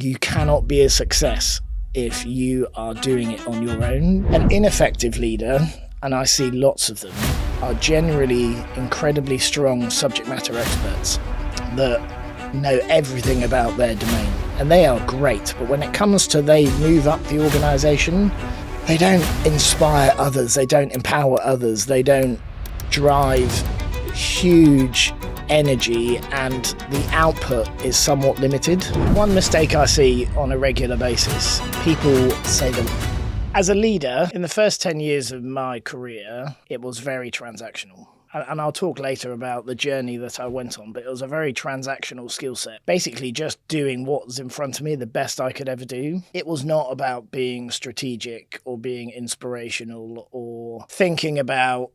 You cannot be a success if you are doing it on your own. An ineffective leader, and I see lots of them, are generally incredibly strong subject matter experts that know everything about their domain. And they are great, but when it comes to they move up the organisation, they don't inspire others, they don't empower others, they don't drive huge energy, and the output is somewhat limited. One mistake I see on a regular basis, people say that as a leader, in the first 10 years of my career, it was very transactional. And I'll talk later about the journey that I went on, but it was a very transactional skill set. Basically just doing what was in front of me, the best I could ever do. It was not about being strategic or being inspirational or thinking about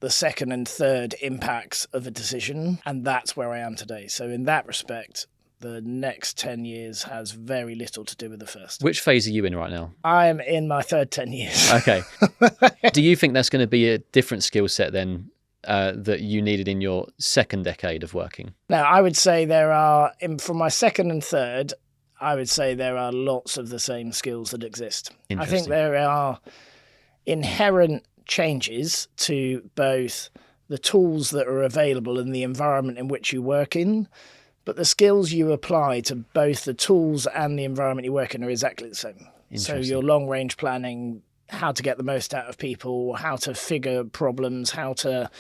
the second and third impacts of a decision, and that's where I am today. So in that respect, the next 10 years has very little to do with the first. Which phase are you in right now? I am in my third 10 years. Okay. Do you think that's going to be a different skill set then that you needed in your second decade of working? Now, I would say from my second and third, I would say there are lots of the same skills that exist. I think there are inherent changes to both the tools that are available and the environment in which you work in, but the skills you apply to both the tools and the environment you work in are exactly the same. So your long-range planning, how to get the most out of people, how to figure problems, how to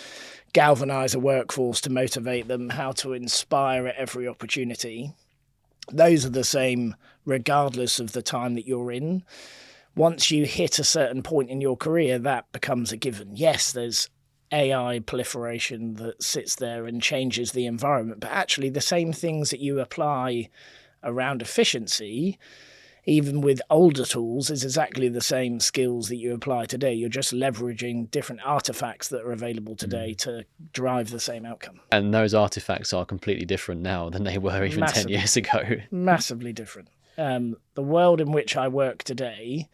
galvanize a workforce to motivate them, how to inspire at every opportunity. Those are the same regardless of the time that you're in. Once you hit a certain point in your career, that becomes a given. Yes, there's AI proliferation that sits there and changes the environment, but actually the same things that you apply around efficiency, even with older tools, is exactly the same skills that you apply today. You're just leveraging different artifacts that are available today to drive the same outcome. And those artifacts are completely different now than they were even 10 years ago. Massively different. The world in which I work today,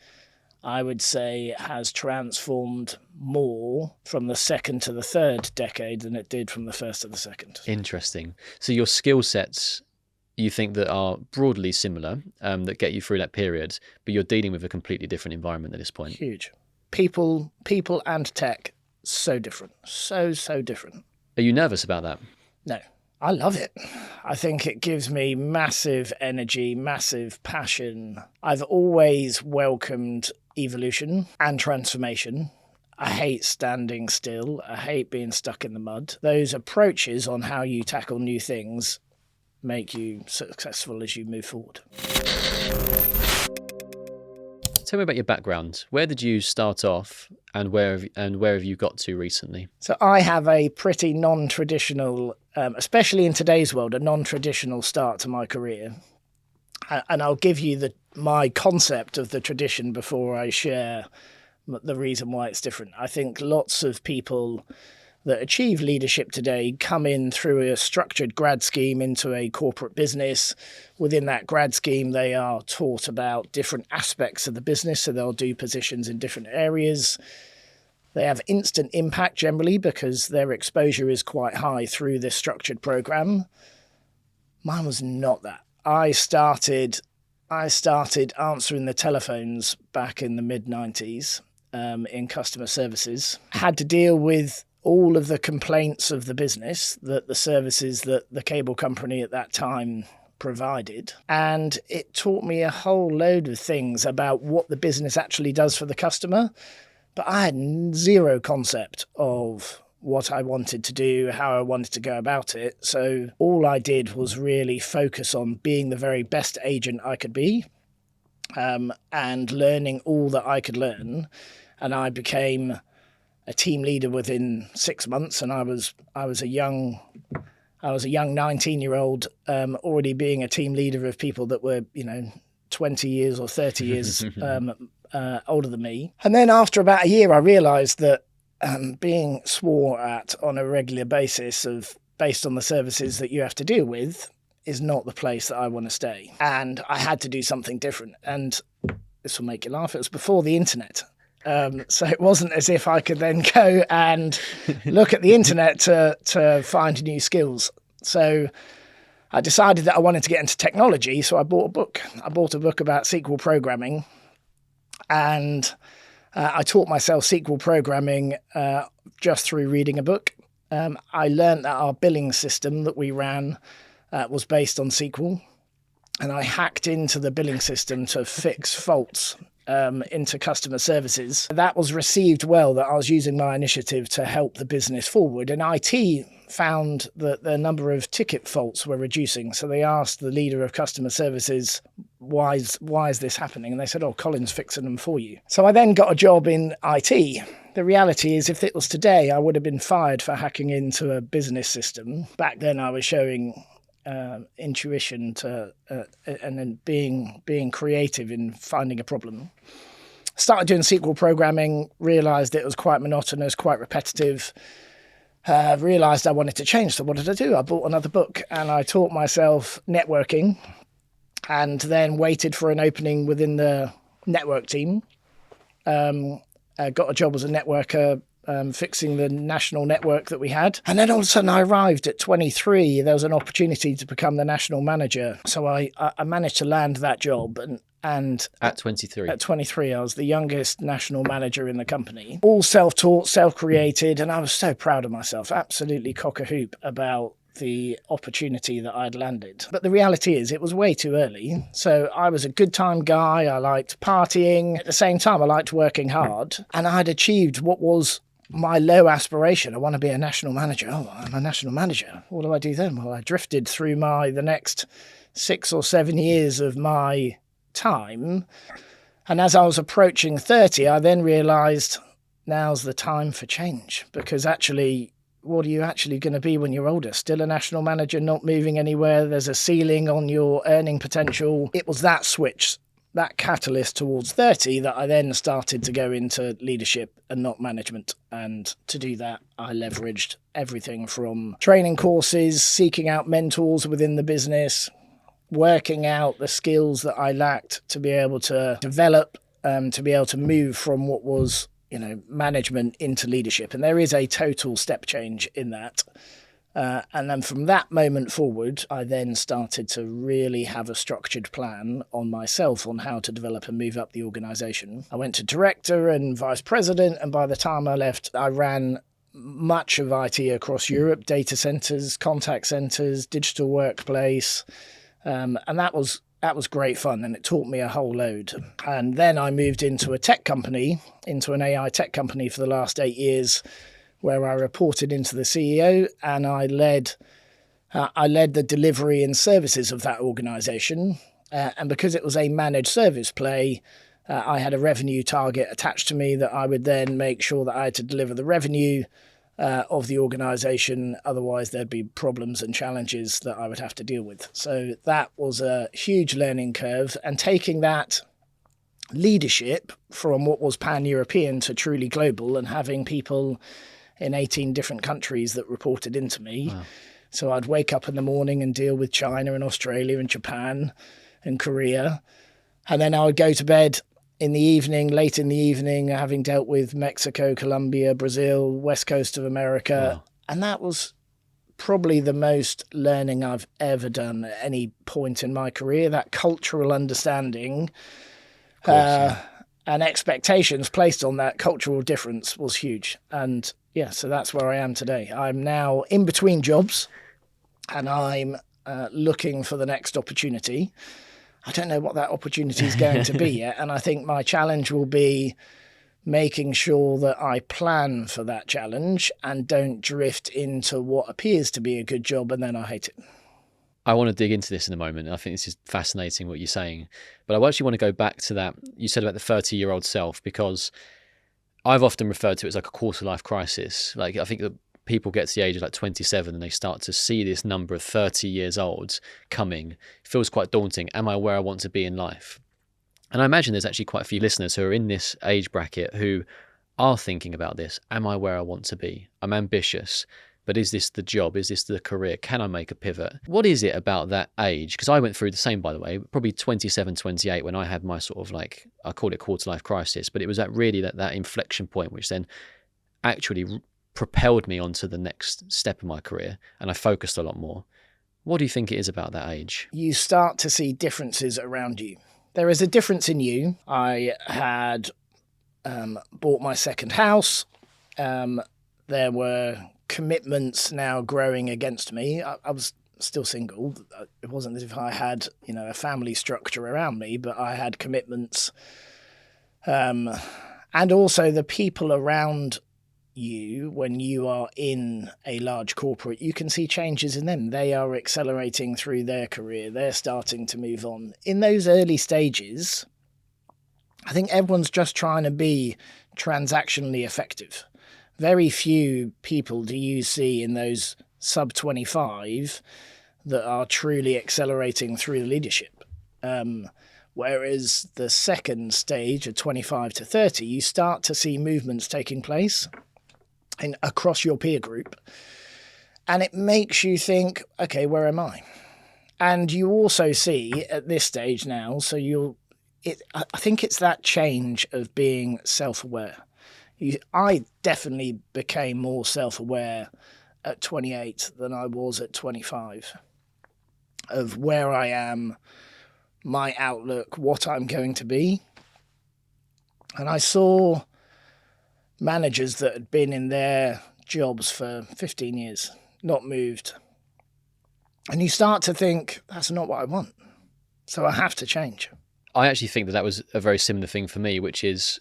I would say, has transformed more from the second to the third decade than it did from the first to the second. Interesting. So your skill sets, you think that are broadly similar, that get you through that period, but you're dealing with a completely different environment at this point. Huge. People and tech, so different. So different. Are you nervous about that? No. I love it. I think it gives me massive energy, massive passion. I've always welcomed evolution and transformation. I hate standing still. I hate being stuck in the mud. Those approaches on how you tackle new things make you successful as you move forward. Tell me about your background. Where did you start off, and where have you got to recently? So I have a pretty non-traditional, especially in today's world, a non-traditional start to my career. And I'll give you my concept of the tradition before I share the reason why it's different. I think lots of people that achieve leadership today come in through a structured grad scheme into a corporate business. Within that grad scheme, they are taught about different aspects of the business, so they'll do positions in different areas. They have instant impact generally because their exposure is quite high through this structured program. Mine was not that. I started answering the telephones back in the mid-90s in customer services. Had to deal with all of the complaints of the business, that the services that the cable company at that time provided. And it taught me a whole load of things about what the business actually does for the customer. But I had zero concept of what I wanted to do, how I wanted to go about it. So all I did was really focus on being the very best agent I could be, and learning all that I could learn. And I became a team leader within 6 months, and I was a young 19-year-old already being a team leader of people that were 20 years or 30 years older than me. And then after about a year, I realised that being swore at on a regular basis based on the services that you have to deal with is not the place that I want to stay. And I had to do something different. And this will make you laugh. It was before the internet. So it wasn't as if I could then go and look at the internet to find new skills. So I decided that I wanted to get into technology, so I bought a book. I bought a book about SQL programming, and I taught myself SQL programming just through reading a book. I learned that our billing system that we ran was based on SQL, and I hacked into the billing system to fix faults into customer services. That was received well, that I was using my initiative to help the business forward. And IT found that the number of ticket faults were reducing. So they asked the leader of customer services, why is this happening? And they said, oh, Colin's fixing them for you. So I then got a job in IT. The reality is, if it was today, I would have been fired for hacking into a business system. Back then I was showing intuition to and then being creative in finding a problem. Started doing SQL programming, realised it was quite monotonous, quite repetitive. Realised I wanted to change. So what did I do? I bought another book and I taught myself networking, and then waited for an opening within the network team. Got a job as a networker, fixing the national network that we had. And then all of a sudden I arrived at 23. There was an opportunity to become the national manager. So I managed to land that job. And at 23? At 23, I was the youngest national manager in the company. All self-taught, self-created, and I was so proud of myself, absolutely cock-a-hoop about the opportunity that I'd landed. But the reality is it was way too early. So I was a good time guy. I liked partying. At the same time, I liked working hard. And I'd achieved what was my low aspiration. I want to be a national manager. Oh, I'm a national manager. What do I do then? Well, I drifted through the next 6 or 7 years of my time. And as I was approaching 30, I then realised now's the time for change, because actually, what are you actually going to be when you're older? Still a national manager, not moving anywhere. There's a ceiling on your earning potential. It was that switch, that catalyst towards 30, that I then started to go into leadership and not management. And to do that, I leveraged everything from training courses, seeking out mentors within the business, working out the skills that I lacked to be able to develop, to be able to move from what was, management into leadership. And there is a total step change in that. And then from that moment forward, I then started to really have a structured plan on myself on how to develop and move up the organisation. I went to director and vice president, and by the time I left, I ran much of IT across Europe, data centres, contact centres, digital workplace, and that was great fun, and it taught me a whole load. And then I moved into a tech company, into an AI tech company for the last 8 years, where I reported into the CEO, and I led the delivery and services of that organisation. And because it was a managed service play, I had a revenue target attached to me that I would then make sure that I had to deliver the revenue of the organisation. Otherwise, there'd be problems and challenges that I would have to deal with. So that was a huge learning curve. And taking that leadership from what was pan-European to truly global, and having people in 18 different countries that reported into me. Wow. So I'd wake up in the morning and deal with China and Australia and Japan and Korea. And then I would go to bed in the evening, late in the evening, having dealt with Mexico, Colombia, Brazil, west coast of America. Wow. And that was probably the most learning I've ever done at any point in my career. That cultural understanding and expectations placed on that cultural difference was huge. And yeah, so that's where I am today. I'm now in between jobs, and I'm looking for the next opportunity. I don't know what that opportunity is going to be yet. And I think my challenge will be making sure that I plan for that challenge and don't drift into what appears to be a good job and then I hate it. I want to dig into this in a moment. I think this is fascinating what you're saying. But I actually want to go back to that you said about the 30-year-old self, because I've often referred to it as like a quarter-life crisis. Like, I think that people get to the age of like 27 and they start to see this number of 30 years old coming. It feels quite daunting. Am I where I want to be in life? And I imagine there's actually quite a few listeners who are in this age bracket who are thinking about this. Am I where I want to be? I'm ambitious, but is this the job? Is this the career? Can I make a pivot? What is it about that age? Because I went through the same, by the way, probably 27, 28 when I had my sort of like, I call it quarter life crisis, but it was that inflection point, which then actually propelled me onto the next step of my career, and I focused a lot more. What do you think it is about that age? You start to see differences around you. There is a difference in you. I had bought my second house. There were commitments now growing against me. I was still single. It wasn't as if I had, a family structure around me, but I had commitments. And also the people around you, when you are in a large corporate, you can see changes in them. They are accelerating through their career. They're starting to move on. In those early stages, I think everyone's just trying to be transactionally effective. Very few people do you see in those sub 25 that are truly accelerating through leadership. Whereas the second stage of 25 to 30, you start to see movements taking place across your peer group. And it makes you think, okay, where am I? And you also see at this stage now, I think it's that change of being self-aware. I definitely became more self-aware at 28 than I was at 25 of where I am, my outlook, what I'm going to be. And I saw managers that had been in their jobs for 15 years, not moved. And you start to think, that's not what I want. So I have to change. I actually think that was a very similar thing for me, which is,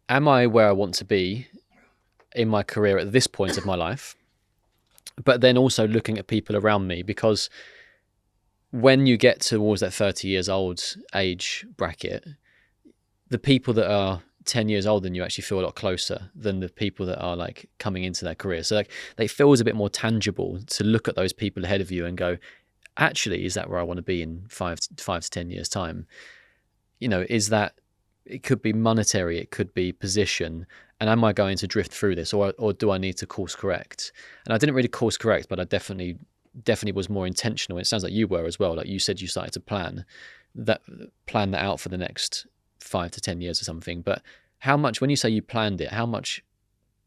am I where I want to be in my career at this point of my life? But then also looking at people around me, because when you get towards that 30 years old age bracket, the people that are 10 years older than you actually feel a lot closer than the people that are like coming into their career. So like it feels a bit more tangible to look at those people ahead of you and go, actually, is that where I want to be in 5 to 10 years time? Is that, it could be monetary, it could be position, and am I going to drift through this, or do I need to course correct? And I didn't really course correct, but I definitely was more intentional. It sounds like you were as well. Like you said, you started to plan that out for the next 5 to 10 years or something. But how much, when you say you planned it, how much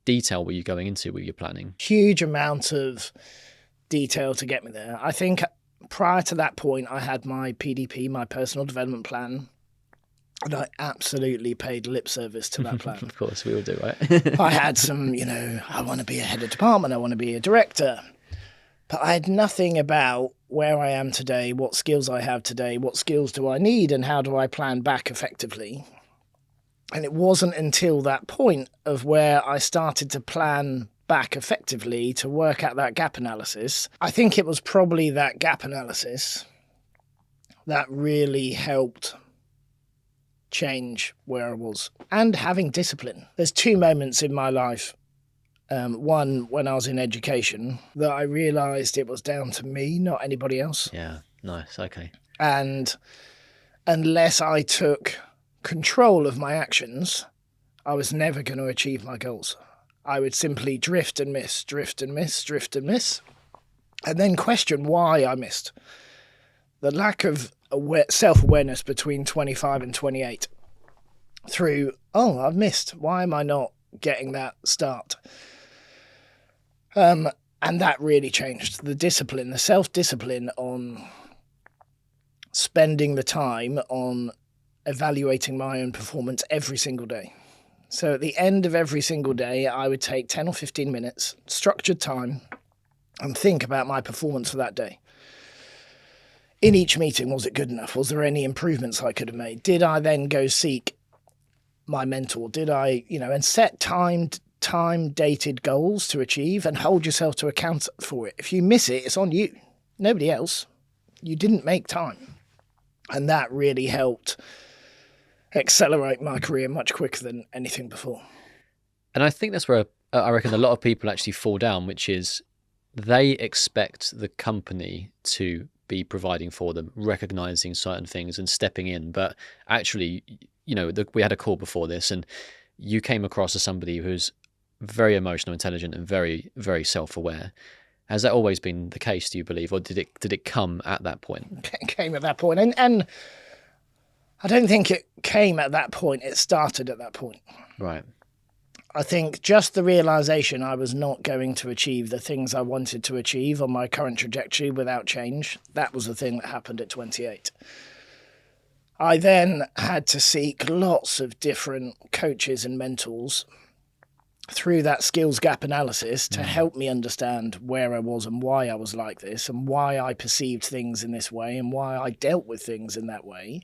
detail were you going into with your planning? Huge amount of detail to get me there. I think prior to that point, I had my PDP, my personal development plan, and I absolutely paid lip service to that plan. Of course, we all do, right? I had some, I want to be a head of department, I want to be a director. But I had nothing about where I am today, what skills I have today, what skills do I need, and how do I plan back effectively. And it wasn't until that point of where I started to plan back effectively to work out that gap analysis. I think it was probably that gap analysis that really helped change where I was, and having discipline. There's 2 moments in my life. One, when I was in education, that I realised it was down to me, not anybody else. Yeah, nice, okay. And unless I took control of my actions, I was never going to achieve my goals. I would simply drift and miss, and then question why I missed. The lack of self-awareness between 25 and 28 through, I've missed. Why am I not getting that start? And that really changed the discipline, the self-discipline on spending the time on evaluating my own performance every single day. So at the end of every single day, I would take 10 or 15 minutes, structured time, and think about my performance for that day. In each meeting, was it good enough? Was there any improvements I could have made? Did I then go seek my mentor? Did I, and set time-dated goals to achieve and hold yourself to account for it. If you miss it, it's on you, nobody else. You didn't make time. And that really helped accelerate my career much quicker than anything before. And I think that's where I reckon a lot of people actually fall down, which is they expect the company to be providing for them, recognizing certain things and stepping in. But actually, we had a call before this, and you came across as somebody who's very emotional, intelligent, and very, very self-aware. Has that always been the case, do you believe, or did it come at that point? It came at that point, and I don't think it came at that point. It started at that point. Right. I think just the realization I was not going to achieve the things I wanted to achieve on my current trajectory without change, that was the thing that happened at 28. I then had to seek lots of different coaches and mentors through that skills gap analysis to help me understand where I was and why I was like this and why I perceived things in this way and why I dealt with things in that way.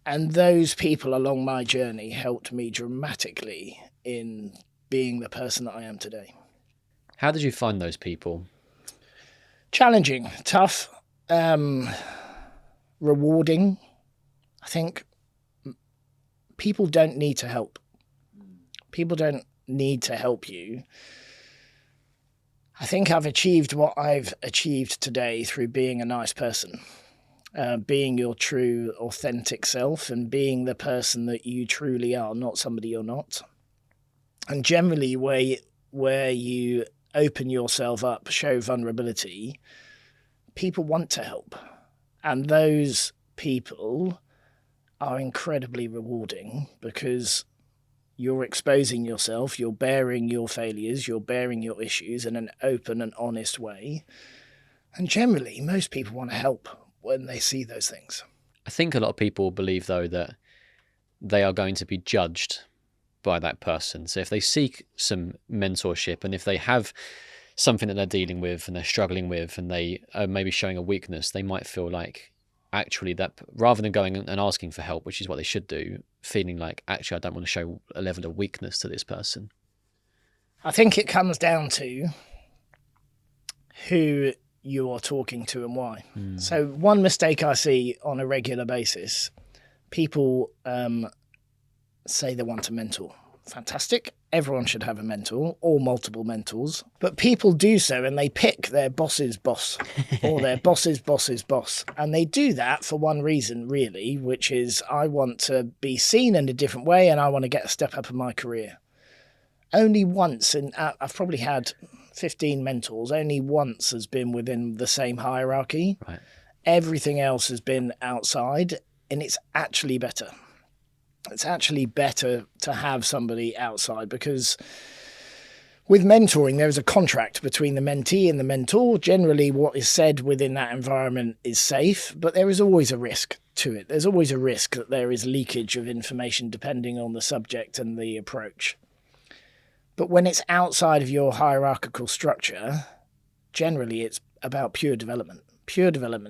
And those people along my journey helped me dramatically in being the person that I am today. How did you find those people? Challenging, tough, rewarding. I think people don't need to help. People don't need to help you. I think I've achieved what I've achieved today through being a nice person. Being your true, authentic self and being the person that you truly are, not somebody you're not. And generally, where you open yourself up, show vulnerability, people want to help. And those people are incredibly rewarding because you're exposing yourself, you're bearing your failures, you're bearing your issues in an open and honest way. And generally, most people want to help when they see those things. I think a lot of people believe, though, that they are going to be judged by that person. So if they seek some mentorship and if they have something that they're dealing with and they're struggling with and they are maybe showing a weakness, they might feel like actually that rather than going and asking for help, which is what they should do, feeling like actually I don't want to show a level of weakness to this person. I think it comes down to who you are talking to and why. So one mistake I see on a regular basis, people say they want a mentor. Fantastic. Everyone should have a mentor or multiple mentors. But people do so and they pick their boss's boss or their boss's boss's boss. And they do that for one reason, really, which is I want to be seen in a different way and I want to get a step up in my career. Only once, and I've probably had 15 mentors, only once has been within the same hierarchy. Right. Everything else has been outside, and it's actually better. It's actually better to have somebody outside because with mentoring, there is a contract between the mentee and the mentor. Generally, what is said within that environment is safe, but there is always a risk to it. There's always a risk that there is leakage of information depending on the subject and the approach. But when it's outside of your hierarchical structure, generally it's about pure development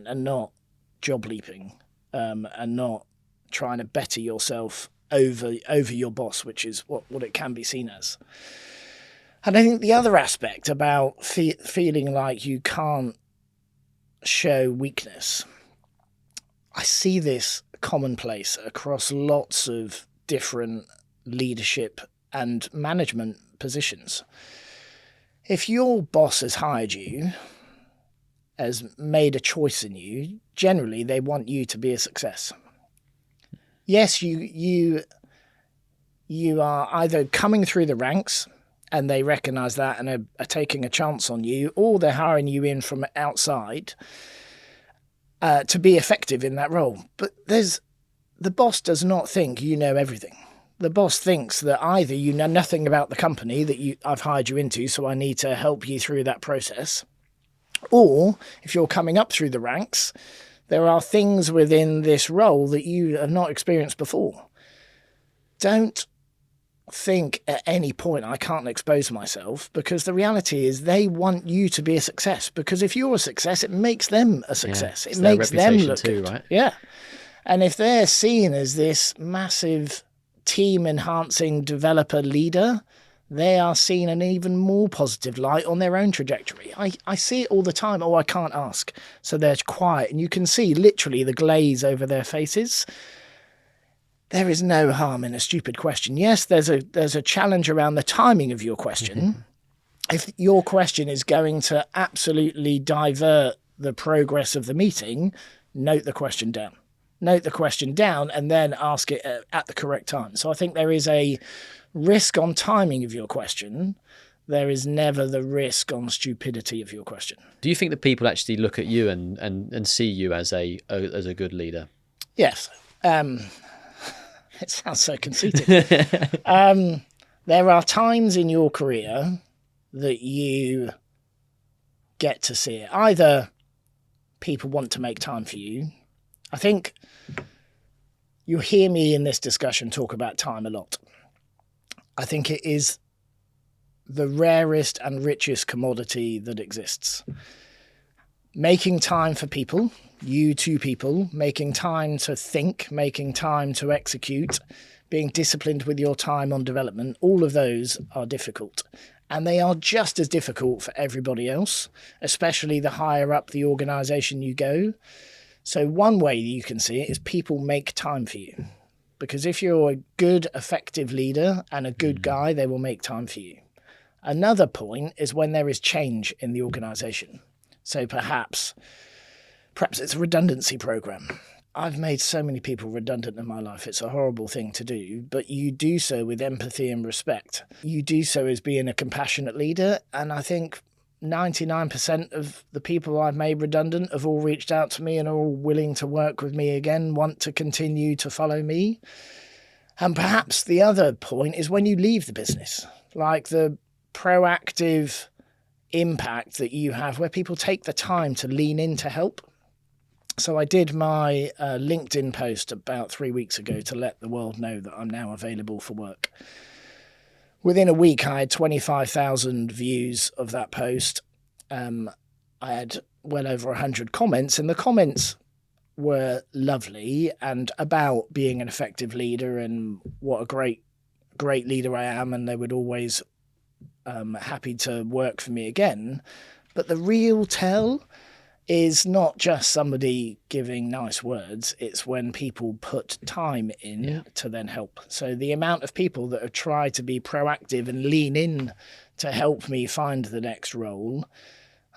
and not job leaping and not trying to better yourself over your boss, which is what it can be seen as. And I think the other aspect about feeling like you can't show weakness, I see this commonplace across lots of different leadership and management positions. If your boss has hired you, has made a choice in you, generally they want you to be a success. Yes, you are either coming through the ranks and they recognise that and are taking a chance on you, or they're hiring you in from outside to be effective in that role. But the boss does not think you know everything. The boss thinks that either you know nothing about the company that I've hired you into, so I need to help you through that process. Or if you're coming up through the ranks, there are things within this role that you have not experienced before. Don't think at any point I can't expose myself, because the reality is they want you to be a success, because if you're a success, it makes them a success. It makes them look good. Right? Yeah. And if they're seen as this massive team-enhancing developer leader, they are seen in an even more positive light on their own trajectory. I see it all the time. Oh, I can't ask. So they're quiet, and you can see literally the glaze over their faces. There is no harm in a stupid question. Yes, there's a challenge around the timing of your question. Mm-hmm. If your question is going to absolutely divert the progress of the meeting, note the question down. Note the question down and then ask it at the correct time. So I think there is a risk on timing of your question. There is never the risk on stupidity of your question. Do you think that people actually look at you and see you as a good leader? Yes. It sounds so conceited. There are times in your career that you get to see it. Either people want to make time for you. I think you'll hear me in this discussion talk about time a lot. I think it is the rarest and richest commodity that exists. Making time for people, you two people, making time to think, making time to execute, being disciplined with your time on development, all of those are difficult. And they are just as difficult for everybody else, especially the higher up the organisation you go. So one way you can see it is people make time for you. Because if you're a good, effective leader and a good guy, they will make time for you. Another point is when there is change in the organisation. So perhaps it's a redundancy program. I've made so many people redundant in my life. It's a horrible thing to do, but you do so with empathy and respect. You do so as being a compassionate leader. And I think 99% of the people I've made redundant have all reached out to me and are all willing to work with me again, want to continue to follow me. And perhaps the other point is when you leave the business, like the proactive impact that you have where people take the time to lean in to help. So I did my LinkedIn post about 3 weeks ago to let the world know that I'm now available for work. Within a week, I had 25,000 views of that post. I had well over 100 comments, and the comments were lovely and about being an effective leader and what a great leader I am, and they would always happy to work for me again. But the real tell is not just somebody giving nice words, it's when people put time in to then help. So the amount of people that have tried to be proactive and lean in to help me find the next role,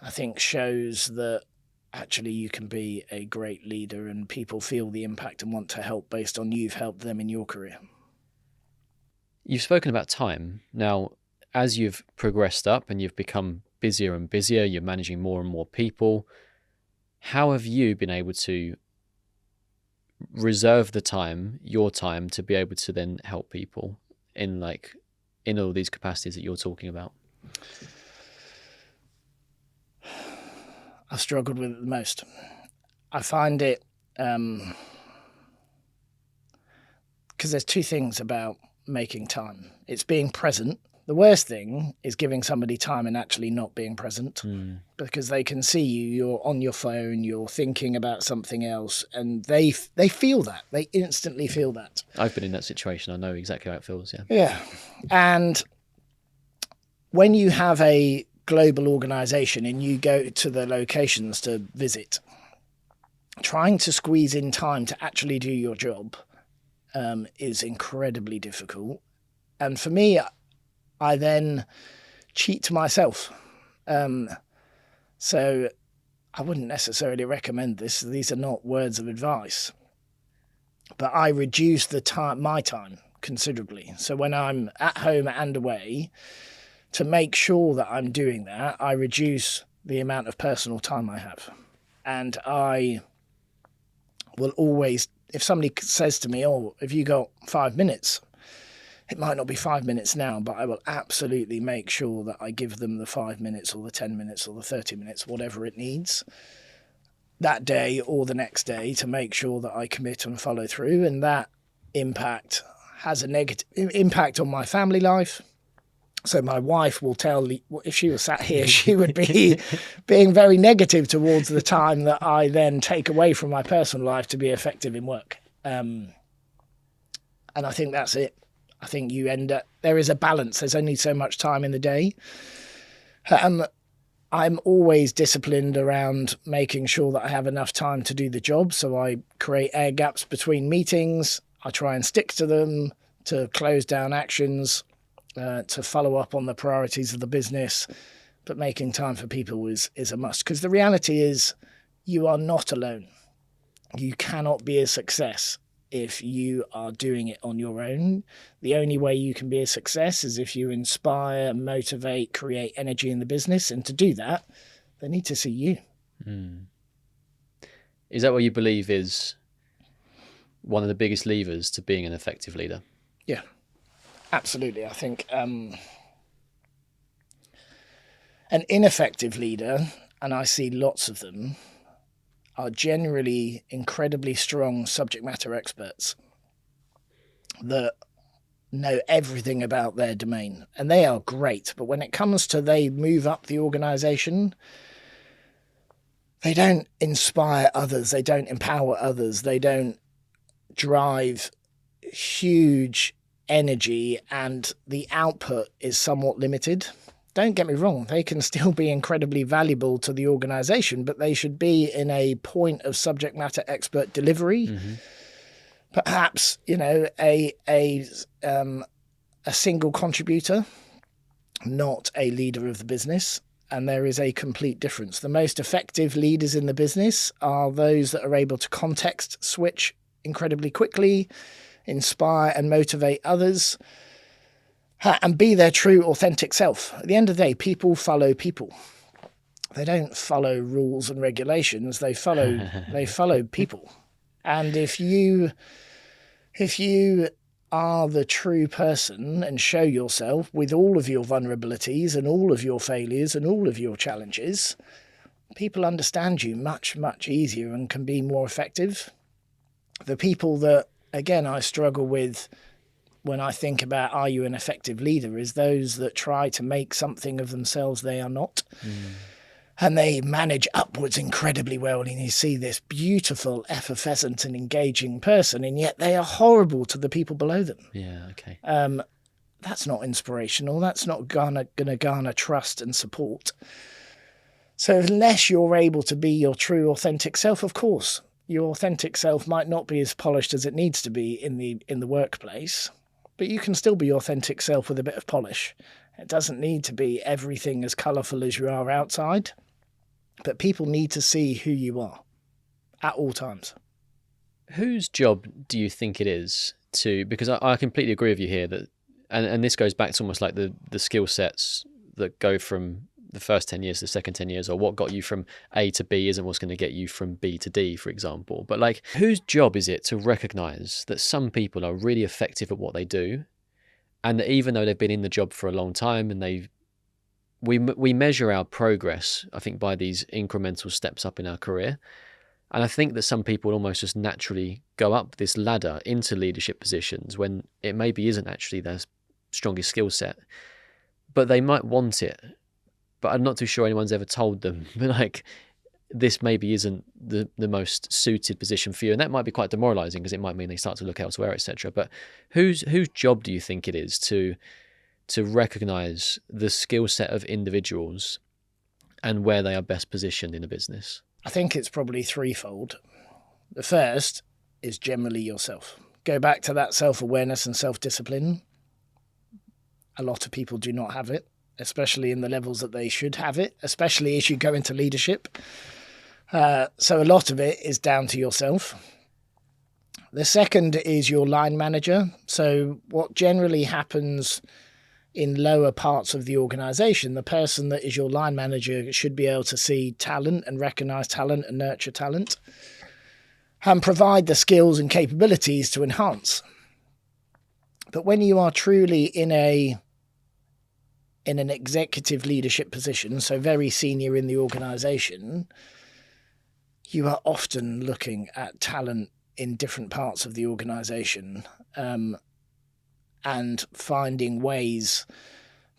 I think shows that actually you can be a great leader and people feel the impact and want to help based on you've helped them in your career. You've spoken about time. Now, as you've progressed up and you've become busier and busier, you're managing more and more people, how have you been able to reserve the time, your time, to be able to then help people in all these capacities that you're talking about? I've struggled with it the most. I find it because there's two things about making time. It's being present. The worst thing is giving somebody time and actually not being present because they can see you, you're on your phone, you're thinking about something else, and they feel that. They instantly feel that. I've been in that situation. I know exactly how it feels, yeah. Yeah. And when you have a global organisation and you go to the locations to visit, trying to squeeze in time to actually do your job is incredibly difficult. And for me, I then cheat myself. So I wouldn't necessarily recommend this. These are not words of advice. But I reduce my time considerably. So when I'm at home and away, to make sure that I'm doing that, I reduce the amount of personal time I have. And I will always, if somebody says to me, oh, have you got 5 minutes? It might not be 5 minutes now, but I will absolutely make sure that I give them the 5 minutes or the 10 minutes or the 30 minutes, whatever it needs, that day or the next day, to make sure that I commit and follow through. And that impact has a negative impact on my family life. So my wife will tell me, if she was sat here, she would be being very negative towards the time that I then take away from my personal life to be effective in work. And I think that's it. I think you end up, there is a balance. There's only so much time in the day. I'm always disciplined around making sure that I have enough time to do the job. So I create air gaps between meetings. I try and stick to them, to close down actions, to follow up on the priorities of the business. But making time for people is a must. Because the reality is you are not alone. You cannot be a success if you are doing it on your own. The only way you can be a success is if you inspire, motivate, create energy in the business. And to do that, they need to see you. Is that what you believe is one of the biggest levers to being an effective leader? Yeah. Absolutely. I think an ineffective leader, and I see lots of them, are generally incredibly strong subject matter experts that know everything about their domain, and they are great. But when it comes to they move up the organization, they don't inspire others, they don't empower others, they don't drive huge energy, and the output is somewhat limited. Don't get me wrong, they can still be incredibly valuable to the organization, but they should be in a point of subject matter expert delivery. Mm-hmm. Perhaps, a single contributor, not a leader of the business. And there is a complete difference. The most effective leaders in the business are those that are able to context switch incredibly quickly, inspire and motivate others, and be their true, authentic self. At the end of the day, people follow people. They don't follow rules and regulations. They follow people. And if you are the true person and show yourself with all of your vulnerabilities and all of your failures and all of your challenges, people understand you much, much easier and can be more effective. The people that, again, I struggle with when I think about are you an effective leader is those that try to make something of themselves they are not. And they manage upwards incredibly well, and you see this beautiful, effervescent and engaging person, and yet they are horrible to the people below them. Yeah, okay. That's not inspirational. That's not going to garner trust and support. So unless you're able to be your true, authentic self, of course, your authentic self might not be as polished as it needs to be in the workplace, but you can still be your authentic self with a bit of polish. It doesn't need to be everything as colourful as you are outside. But people need to see who you are at all times. Whose job do you think it is to, because I completely agree with you here that, and this goes back to almost like the skill sets that go from the first 10 years to the second 10 years, or what got you from A to B isn't what's going to get you from B to D, for example. But like, whose job is it to recognize that some people are really effective at what they do, and that even though they've been in the job for a long time and we measure our progress, I think, by these incremental steps up in our career. And I think that some people almost just naturally go up this ladder into leadership positions when it maybe isn't actually their strongest skill set, but they might want it. But I'm not too sure anyone's ever told them, like, this maybe isn't the most suited position for you. And that might be quite demoralizing because it might mean they start to look elsewhere, etc. But whose job do you think it is to recognize the skill set of individuals and where they are best positioned in a business? I think it's probably threefold. The first is generally yourself. Go back to that self-awareness and self-discipline. A lot of people do not have it, especially in the levels that they should have it, especially as you go into leadership. So a lot of it is down to yourself. The second is your line manager. So what generally happens in lower parts of the organization, the person that is your line manager should be able to see talent and recognize talent and nurture talent and provide the skills and capabilities to enhance. But when you are truly in an executive leadership position, so very senior in the organization, you are often looking at talent in different parts of the organization, and finding ways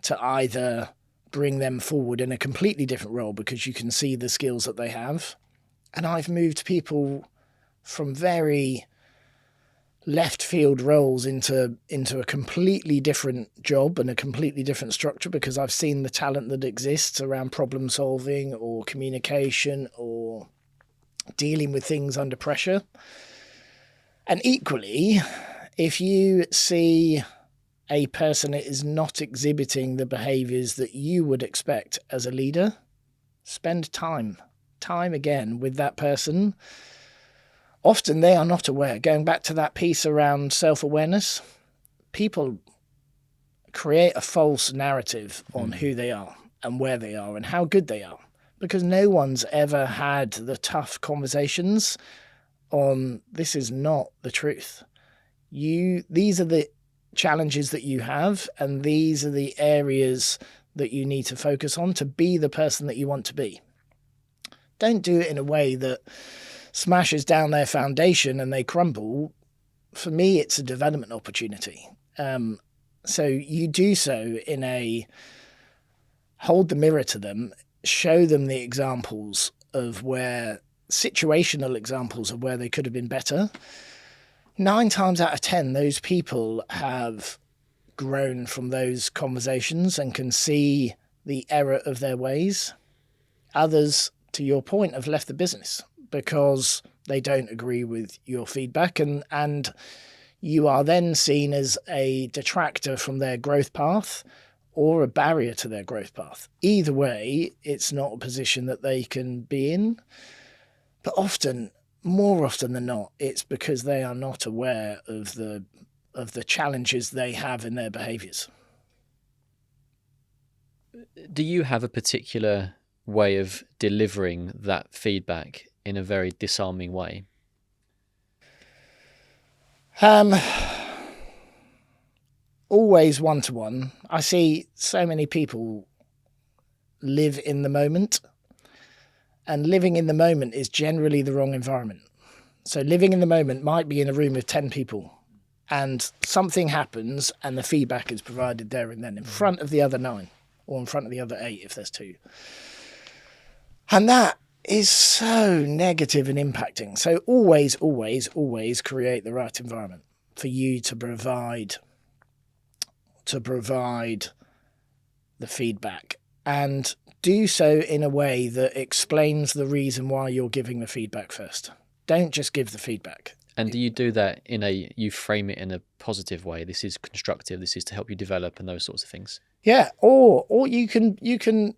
to either bring them forward in a completely different role because you can see the skills that they have. And I've moved people from very left field roles into a completely different job and a completely different structure because I've seen the talent that exists around problem solving or communication or dealing with things under pressure. And equally, if you see a person that is not exhibiting the behaviours that you would expect as a leader, spend time again with that person. Often they are not aware. Going back to that piece around self-awareness, people create a false narrative on who they are and where they are and how good they are because no one's ever had the tough conversations on this is not the truth. These are the challenges that you have, and these are the areas that you need to focus on to be the person that you want to be. Don't do it in a way that smashes down their foundation and they crumble. For me, it's a development opportunity. So you do so in a hold the mirror to them, show them the examples of where, situational examples of where they could have been better. 9 times out of 10, those people have grown from those conversations and can see the error of their ways. Others, to your point, have left the business because they don't agree with your feedback, and you are then seen as a detractor from their growth path or a barrier to their growth path. Either way, it's not a position that they can be in. But often, more often than not, it's because they are not aware of the challenges they have in their behaviours. Do you have a particular way of delivering that feedback in a very disarming way? Always one-to-one. I see so many people live in the moment, and living in the moment is generally the wrong environment. So living in the moment might be in a room with 10 people, and something happens and the feedback is provided there and then in front of the other 9, or in front of the other 8 if there's 2. And that is so negative and impacting. So always, always, always create the right environment for you to provide the feedback, and do so in a way that explains the reason why you're giving the feedback first. Don't just give the feedback. And do you do that you frame it in a positive way? This is constructive, this is to help you develop, and those sorts of things. Yeah, or you can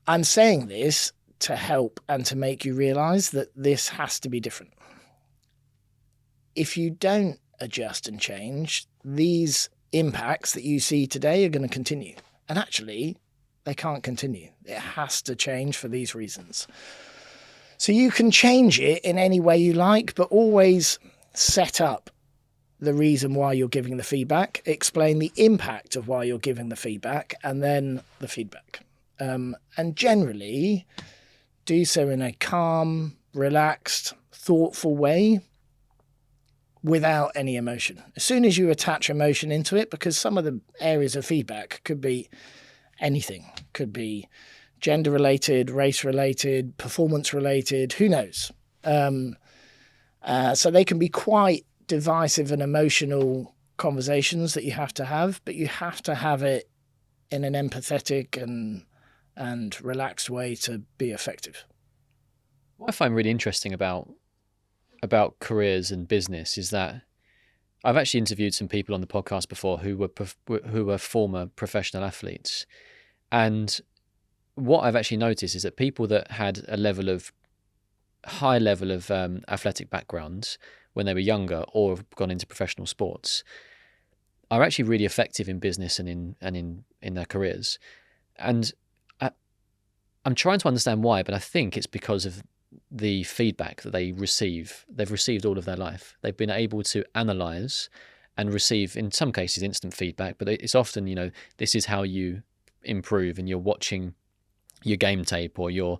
I'm saying this to help and to make you realise that this has to be different. If you don't adjust and change, these impacts that you see today are going to continue. And actually, they can't continue. It has to change for these reasons. So you can change it in any way you like, but always set up the reason why you're giving the feedback, explain the impact of why you're giving the feedback, and then the feedback. And generally, do so in a calm, relaxed, thoughtful way, without any emotion. As soon as you attach emotion into it, because some of the areas of feedback could be anything, could be gender related, race related, performance related, who knows? So they can be quite divisive and emotional conversations that you have to have, but you have to have it in an empathetic and relaxed way to be effective. What I find really interesting about careers and business is that I've actually interviewed some people on the podcast before who were former professional athletes, and what I've actually noticed is that people that had a high level of athletic backgrounds when they were younger or have gone into professional sports are actually really effective in business and in their careers. And I'm trying to understand why, but I think it's because of the feedback that they've received all of their life. They've been able to analyze and receive, in some cases, instant feedback, but it's often, this is how you improve, and you're watching your game tape, or you're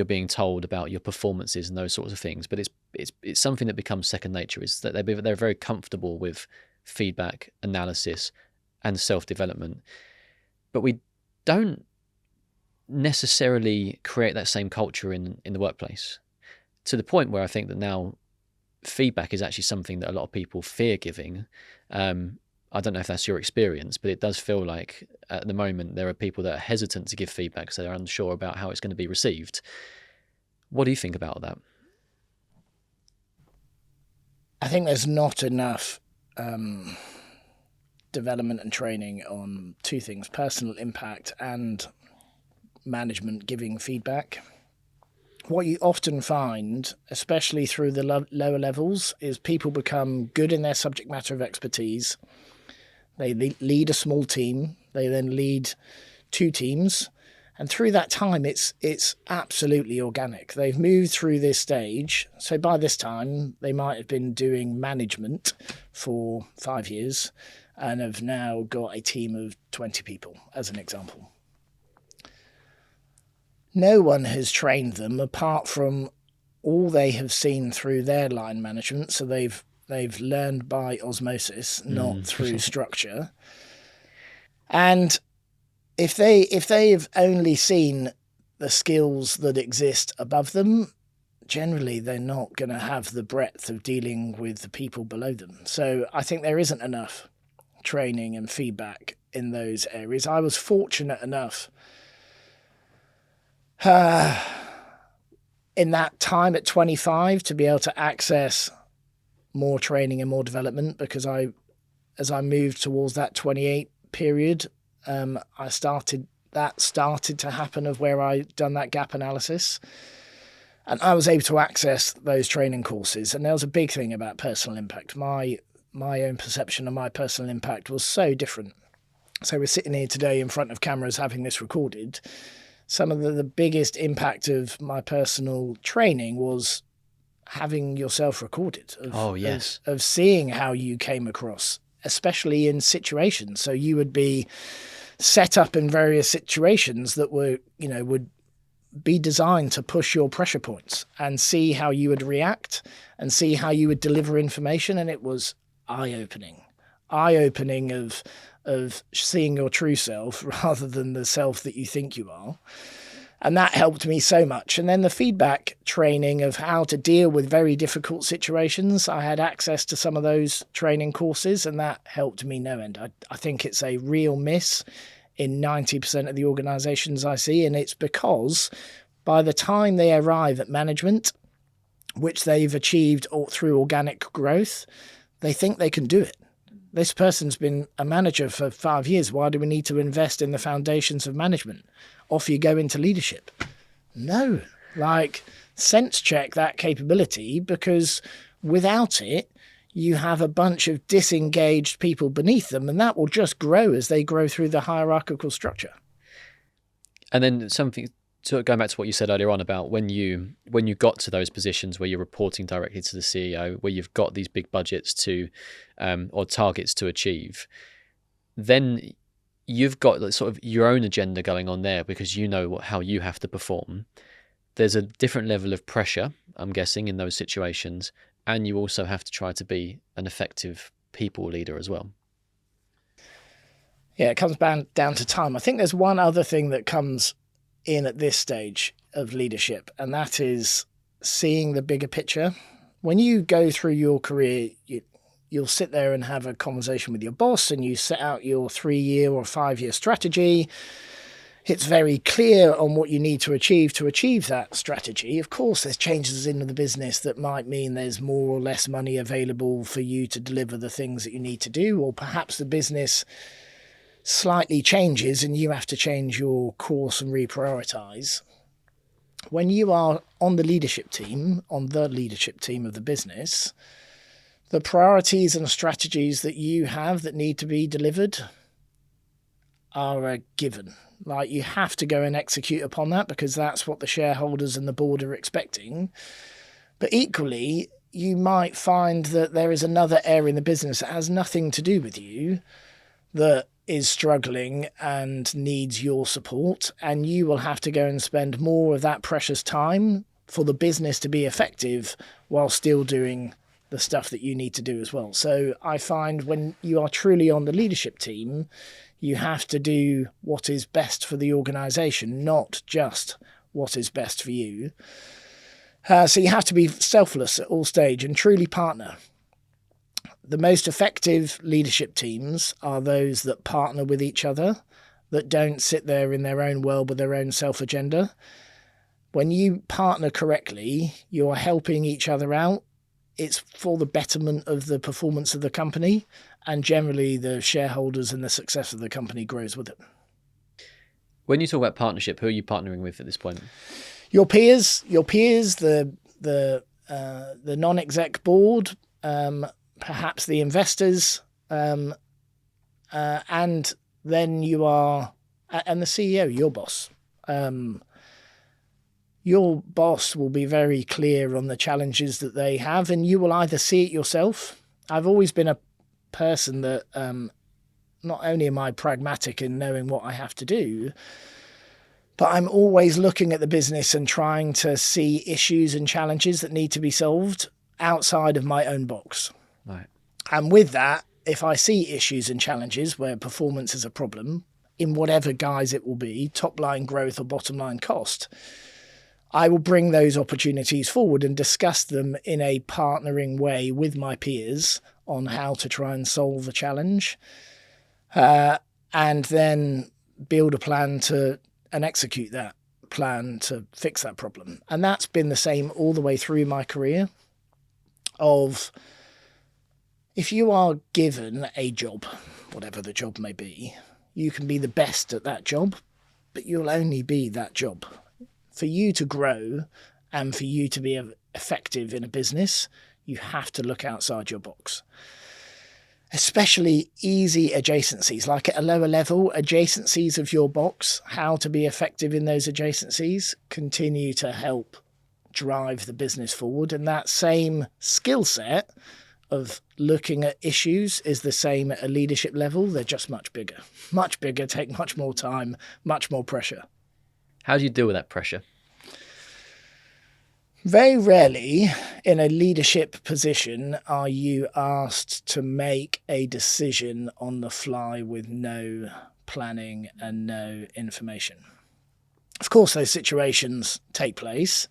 being told about your performances and those sorts of things. But it's something that becomes second nature, is that they're very comfortable with feedback, analysis, and self-development. But we don't necessarily create that same culture in the workplace, to the point where I think that now feedback is actually something that a lot of people fear giving. I don't know if that's your experience, but it does feel like at the moment there are people that are hesitant to give feedback, so they're unsure about how it's going to be received. What do you think about that? I think there's not enough development and training on 2 things: personal impact and management giving feedback. What you often find, especially through the lower levels, is people become good in their subject matter of expertise. They lead a small team. They then lead 2 teams, And through that time, it's absolutely organic. They've moved through this stage. So by this time, they might have been doing management for 5 years and have now got a team of 20 people, as an example. No one has trained them apart from all they have seen through their line management. So they've learned by osmosis, not through structure. And if they've only seen the skills that exist above them, generally they're not going to have the breadth of dealing with the people below them. So I think there isn't enough training and feedback in those areas. I was fortunate enough in that time at 25 to be able to access more training and more development, because as I moved towards that 28 period, I started to happen of where I'd done that gap analysis, and I was able to access those training courses. And there was a big thing about personal impact. My own perception of my personal impact was so different. So we're sitting here today in front of cameras having this recorded. Some of the biggest impact of my personal training was having yourself recorded. Of seeing how you came across, especially in situations. So you would be set up in various situations that would be designed to push your pressure points, and see how you would react and see how you would deliver information. And it was eye-opening of seeing your true self rather than the self that you think you are. And that helped me so much. And then the feedback training of how to deal with very difficult situations, I had access to some of those training courses, and that helped me no end. I think it's a real miss in 90% of the organizations I see. And it's because by the time they arrive at management, which they've achieved through organic growth, they think they can do it. This person's been a manager for 5 years. Why do we need to invest in the foundations of management? Off you go into leadership. No, sense check that capability, because without it, you have a bunch of disengaged people beneath them, and that will just grow as they grow through the hierarchical structure. And then something, so going back to what you said earlier on about when you got to those positions where you're reporting directly to the CEO, where you've got these big budgets to or targets to achieve, then you've got sort of your own agenda going on there, because you know how you have to perform. There's a different level of pressure, I'm guessing, in those situations, and you also have to try to be an effective people leader as well. Yeah, it comes down to time. I think there's one other thing that comes in at this stage of leadership, and that is seeing the bigger picture. When you go through your career, you'll sit there and have a conversation with your boss, and you set out your 3-year or 5-year strategy. It's very clear on what you need to achieve that strategy. Of course, there's changes in the business that might mean there's more or less money available for you to deliver the things that you need to do, or perhaps the business slightly changes and you have to change your course and reprioritize. When you are on the leadership team of the business, the priorities and strategies that you have that need to be delivered are a given. You have to go and execute upon that, because that's what the shareholders and the board are expecting. But equally, you might find that there is another area in the business that has nothing to do with you that is struggling and needs your support, and you will have to go and spend more of that precious time for the business to be effective while still doing the stuff that you need to do as well. So I find when you are truly on the leadership team, you have to do what is best for the organization, not just what is best for you. So you have to be selfless at all stage and truly partner. The most effective leadership teams are those that partner with each other, that don't sit there in their own world with their own self-agenda. When you partner correctly, you're helping each other out. It's for the betterment of the performance of the company, and generally the shareholders and the success of the company grows with it. When you talk about partnership, who are you partnering with at this point? Your peers, the non-exec board, perhaps the investors, and then you are, and the CEO, your boss. Your boss will be very clear on the challenges that they have, and you will either see it yourself. I've always been a person that not only am I pragmatic in knowing what I have to do, but I'm always looking at the business and trying to see issues and challenges that need to be solved outside of my own box. Right. And with that, if I see issues and challenges where performance is a problem, in whatever guise it will be, top line growth or bottom line cost, I will bring those opportunities forward and discuss them in a partnering way with my peers on how to try and solve a challenge, and then build a plan and execute that plan to fix that problem. And that's been the same all the way through my career. Of if you are given a job, whatever the job may be, you can be the best at that job, but you'll only be that job. For you to grow and for you to be effective in a business, you have to look outside your box. Especially easy adjacencies, like at a lower level, adjacencies of your box, how to be effective in those adjacencies, continue to help drive the business forward. And that same skill set of looking at issues is the same at a leadership level. They're just much bigger, take much more time, much more pressure. How do you deal with that pressure? Very rarely in a leadership position are you asked to make a decision on the fly with no planning and no information. Of course, those situations take place.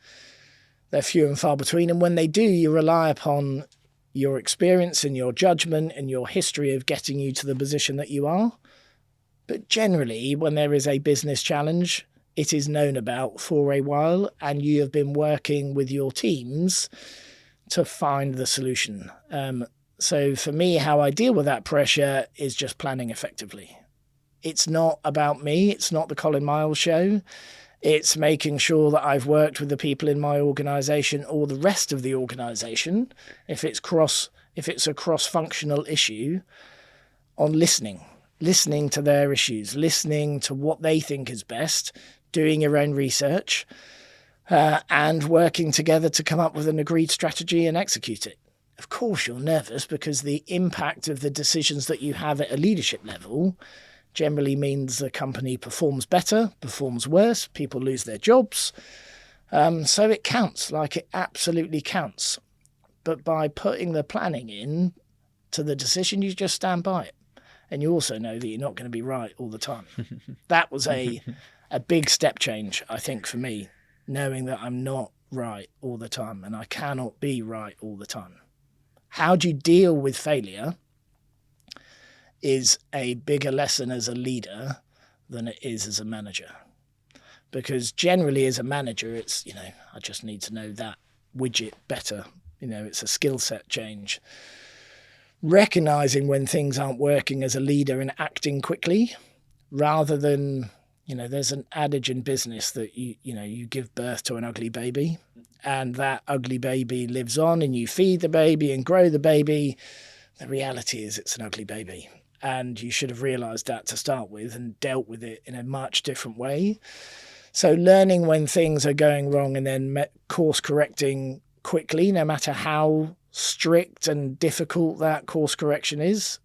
They're few and far between. And when they do, you rely upon your experience and your judgment and your history of getting you to the position that you are. But generally, when there is a business challenge, it is known about for a while, and you have been working with your teams to find the solution. So for me, how I deal with that pressure is just planning effectively. It's not about me. It's not the Colin Miles show. It's making sure that I've worked with the people in my organisation or the rest of the organisation, if it's a cross-functional issue, on listening to their issues, listening to what they think is best, doing your own research, and working together to come up with an agreed strategy and execute it. Of course, you're nervous because the impact of the decisions that you have at a leadership level generally means the company performs better, performs worse, people lose their jobs. So it counts, like it absolutely counts. But by putting the planning in to the decision, you just stand by it. And you also know that you're not going to be right all the time. That was a big step change, I think, for me, knowing that I'm not right all the time and I cannot be right all the time. How do you deal with failure is a bigger lesson as a leader than it is as a manager. Because generally as a manager, it's, I just need to know that widget better. It's a skill set change. Recognizing when things aren't working as a leader and acting quickly rather than, there's an adage in business that you give birth to an ugly baby and that ugly baby lives on and you feed the baby and grow the baby. The reality is it's an ugly baby. And you should have realised that to start with and dealt with it in a much different way. So learning when things are going wrong and then course correcting quickly, no matter how strict and difficult that course correction is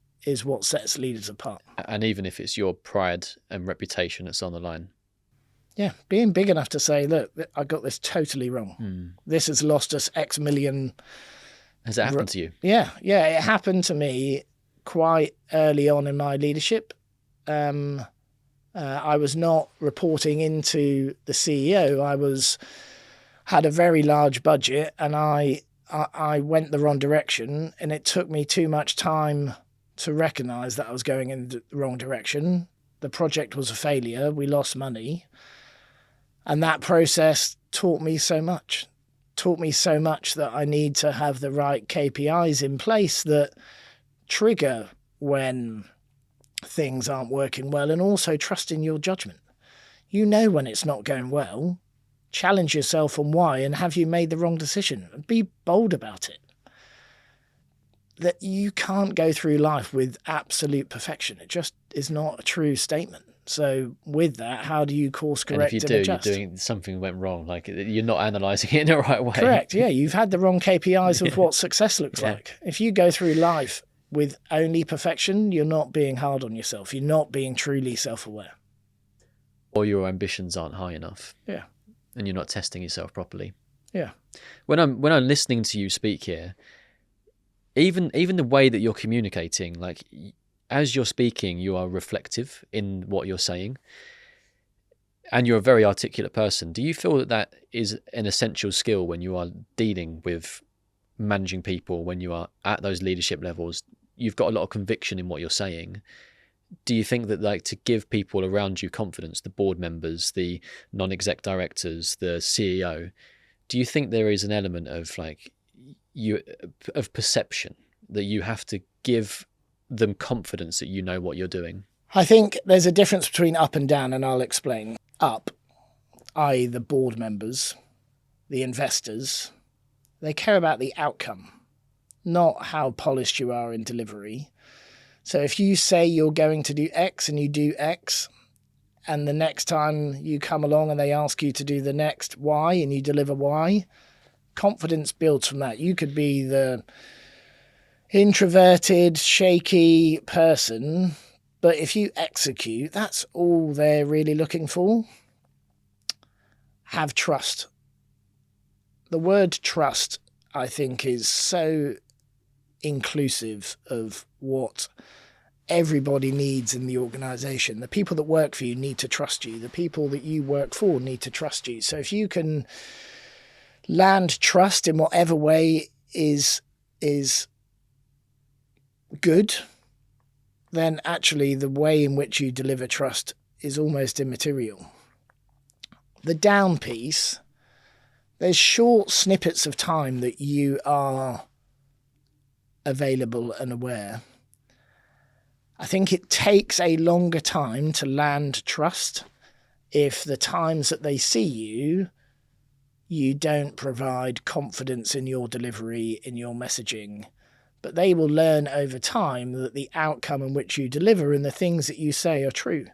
what sets leaders apart. And even if it's your pride and reputation that's on the line. Yeah, being big enough to say, look, I got this totally wrong. This has lost us X million. Has it happened to you? Yeah, it happened to me quite early on in my leadership. I was not reporting into the CEO. I had a very large budget and I went the wrong direction, and it took me too much time to recognise that I was going in the wrong direction. The project was a failure. We lost money. And that process taught me so much that I need to have the right KPIs in place that trigger when things aren't working well, and also trust in your judgment. When it's not going well, challenge yourself on why and have you made the wrong decision, and be bold about it. that you can't go through life with absolute perfection. It just is not a true statement. So with that, how do you course And if correct you and do, adjust? you're doing something went wrong. Like you're not analysing it in the right way. Correct. Yeah, you've had the wrong KPIs of what success looks like. If you go through life with only perfection, you're not being hard on yourself. You're not being truly self-aware. Or your ambitions aren't high enough. Yeah. And you're not testing yourself properly. Yeah. When I'm listening to you speak here, even the way that you're communicating, like as you're speaking, you are reflective in what you're saying. And you're a very articulate person. Do you feel that that is an essential skill when you are dealing with managing people, when you are at those leadership levels? You've got a lot of conviction in what you're saying. Do you think that, like, to give people around you confidence, the board members, the non-exec directors, the CEO, do you think there is an element of of perception that you have to give them confidence that you know what you're doing? I think there's a difference between up and down, and I'll explain. Up, i.e. the board members, the investors, they care about the outcome, not how polished you are in delivery. So if you say you're going to do X and you do X, and the next time you come along and they ask you to do the next Y and you deliver Y, confidence builds from that. You could be the introverted, shaky person, but if you execute, that's all they're really looking for. Have trust. The word trust, I think, is so inclusive of what everybody needs in the organisation. The people that work for you need to trust you. The people that you work for need to trust you. So if you can land trust in whatever way is good, then actually the way in which you deliver trust is almost immaterial. The down piece, there's short snippets of time that you are available and aware. I think it takes a longer time to land trust if the times that they see you, you don't provide confidence in your delivery, in your messaging. But they will learn over time that the outcome in which you deliver and the things that you say are true.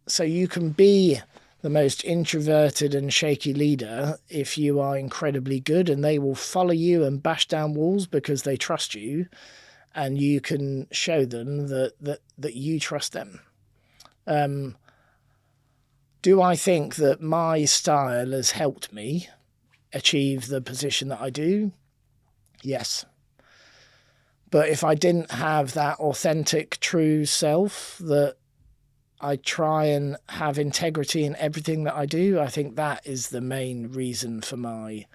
So you can be the most introverted and shaky leader if you are incredibly good, and they will follow you and bash down walls because they trust you, and you can show them that you trust them. Do I think that my style has helped me achieve the position that I do? Yes. But if I didn't have that authentic, true self, that I try and have integrity in everything that I do, I think that is the main reason for my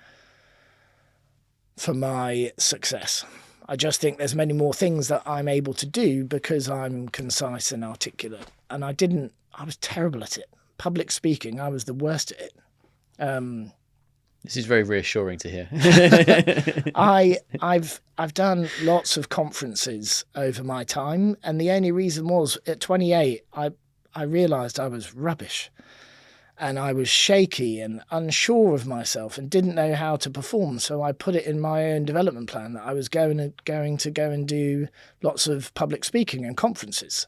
success. I just think there's many more things that I'm able to do because I'm concise and articulate. And I was terrible at it. Public speaking, I was the worst at it. This is very reassuring to hear. I've done lots of conferences over my time, and the only reason was at 28, I realised I was rubbish, and I was shaky and unsure of myself and didn't know how to perform. So I put it in my own development plan that I was going to go and do lots of public speaking and conferences,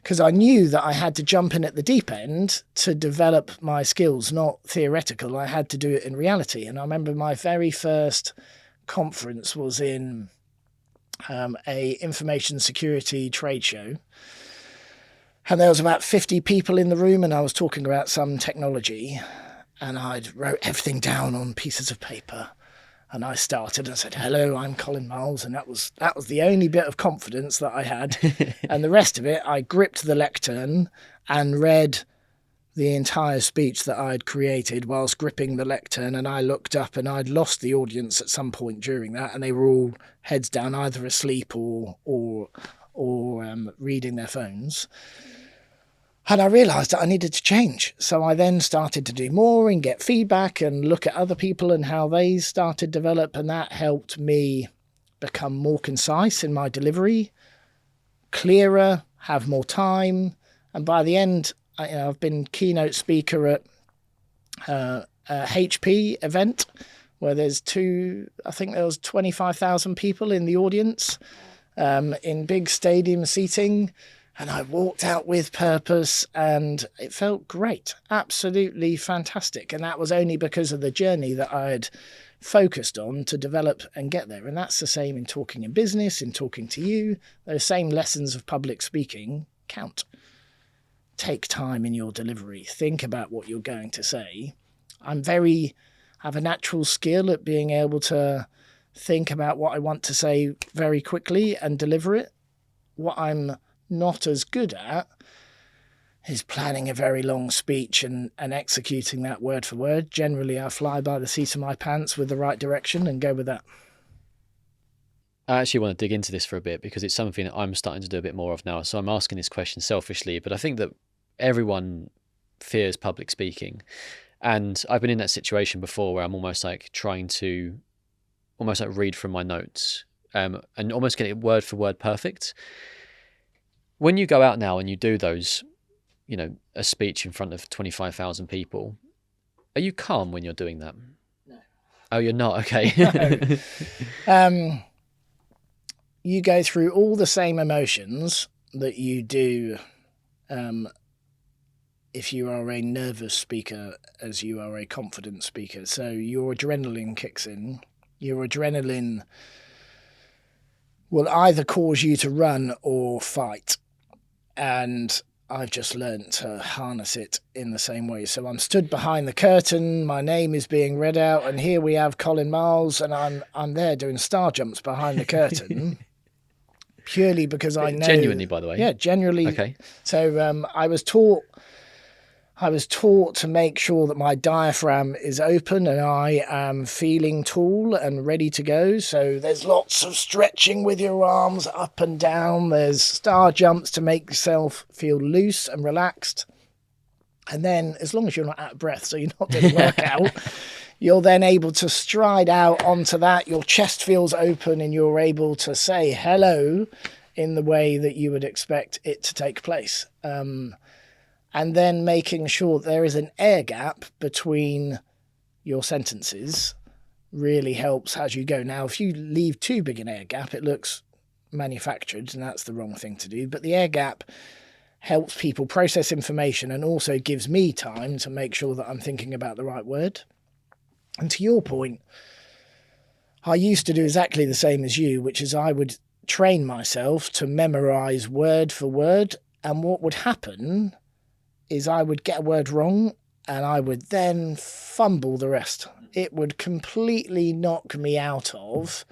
because I knew that I had to jump in at the deep end to develop my skills, not theoretical. I had to do it in reality. And I remember my very first conference was in a information security trade show. And there was about 50 people in the room, and I was talking about some technology, and I'd wrote everything down on pieces of paper. And I started and said, "Hello, I'm Colin Miles," and that was the only bit of confidence that I had. And the rest of it, I gripped the lectern and read the entire speech that I'd created whilst gripping the lectern. And I looked up, and I'd lost the audience at some point during that, and they were all heads down, either asleep or reading their phones. And I realised that I needed to change. So I then started to do more and get feedback and look at other people and how they started to develop. And that helped me become more concise in my delivery, clearer, have more time. And by the end, I've been keynote speaker at a HP event, where I think there was 25,000 people in the audience, in big stadium seating. And I walked out with purpose, and it felt great, absolutely fantastic. And that was only because of the journey that I had focused on to develop and get there. And that's the same in talking in business, in talking to you. Those same lessons of public speaking count. Take time in your delivery. Think about what you're going to say. I have a natural skill at being able to think about what I want to say very quickly and deliver it. What I'm not as good at is planning a very long speech and executing that word for word. Generally, I fly by the seat of my pants with the right direction and go with that. I actually want to dig into this for a bit because it's something that I'm starting to do a bit more of now. So I'm asking this question selfishly, but I think that everyone fears public speaking. And I've been in that situation before where I'm almost like trying to read from my notes and almost get it word for word perfect. When you go out now and you do those, a speech in front of 25,000 people, are you calm when you're doing that? No. Oh, you're not? Okay. No. You go through all the same emotions that you do if you are a nervous speaker as you are a confident speaker. So your adrenaline kicks in. Your adrenaline will either cause you to run or fight. And I've just learned to harness it in the same way. So I'm stood behind the curtain, my name is being read out, and here we have Colin Miles, and I'm there doing star jumps behind the curtain. Purely because I know... Genuinely, by the way. Yeah, genuinely. Okay. So I was taught to make sure that my diaphragm is open and I am feeling tall and ready to go. So there's lots of stretching with your arms up and down. There's star jumps to make yourself feel loose and relaxed. And then, as long as you're not out of breath, so you're not doing a workout, you're then able to stride out onto that. Your chest feels open and you're able to say hello in the way that you would expect it to take place. And then making sure there is an air gap between your sentences really helps as you go. Now, if you leave too big an air gap, it looks manufactured, and that's the wrong thing to do. But the air gap helps people process information and also gives me time to make sure that I'm thinking about the right word. And to your point, I used to do exactly the same as you, which is I would train myself to memorize word for word. And what would happen is I would get a word wrong and I would then fumble the rest. It would completely knock me out of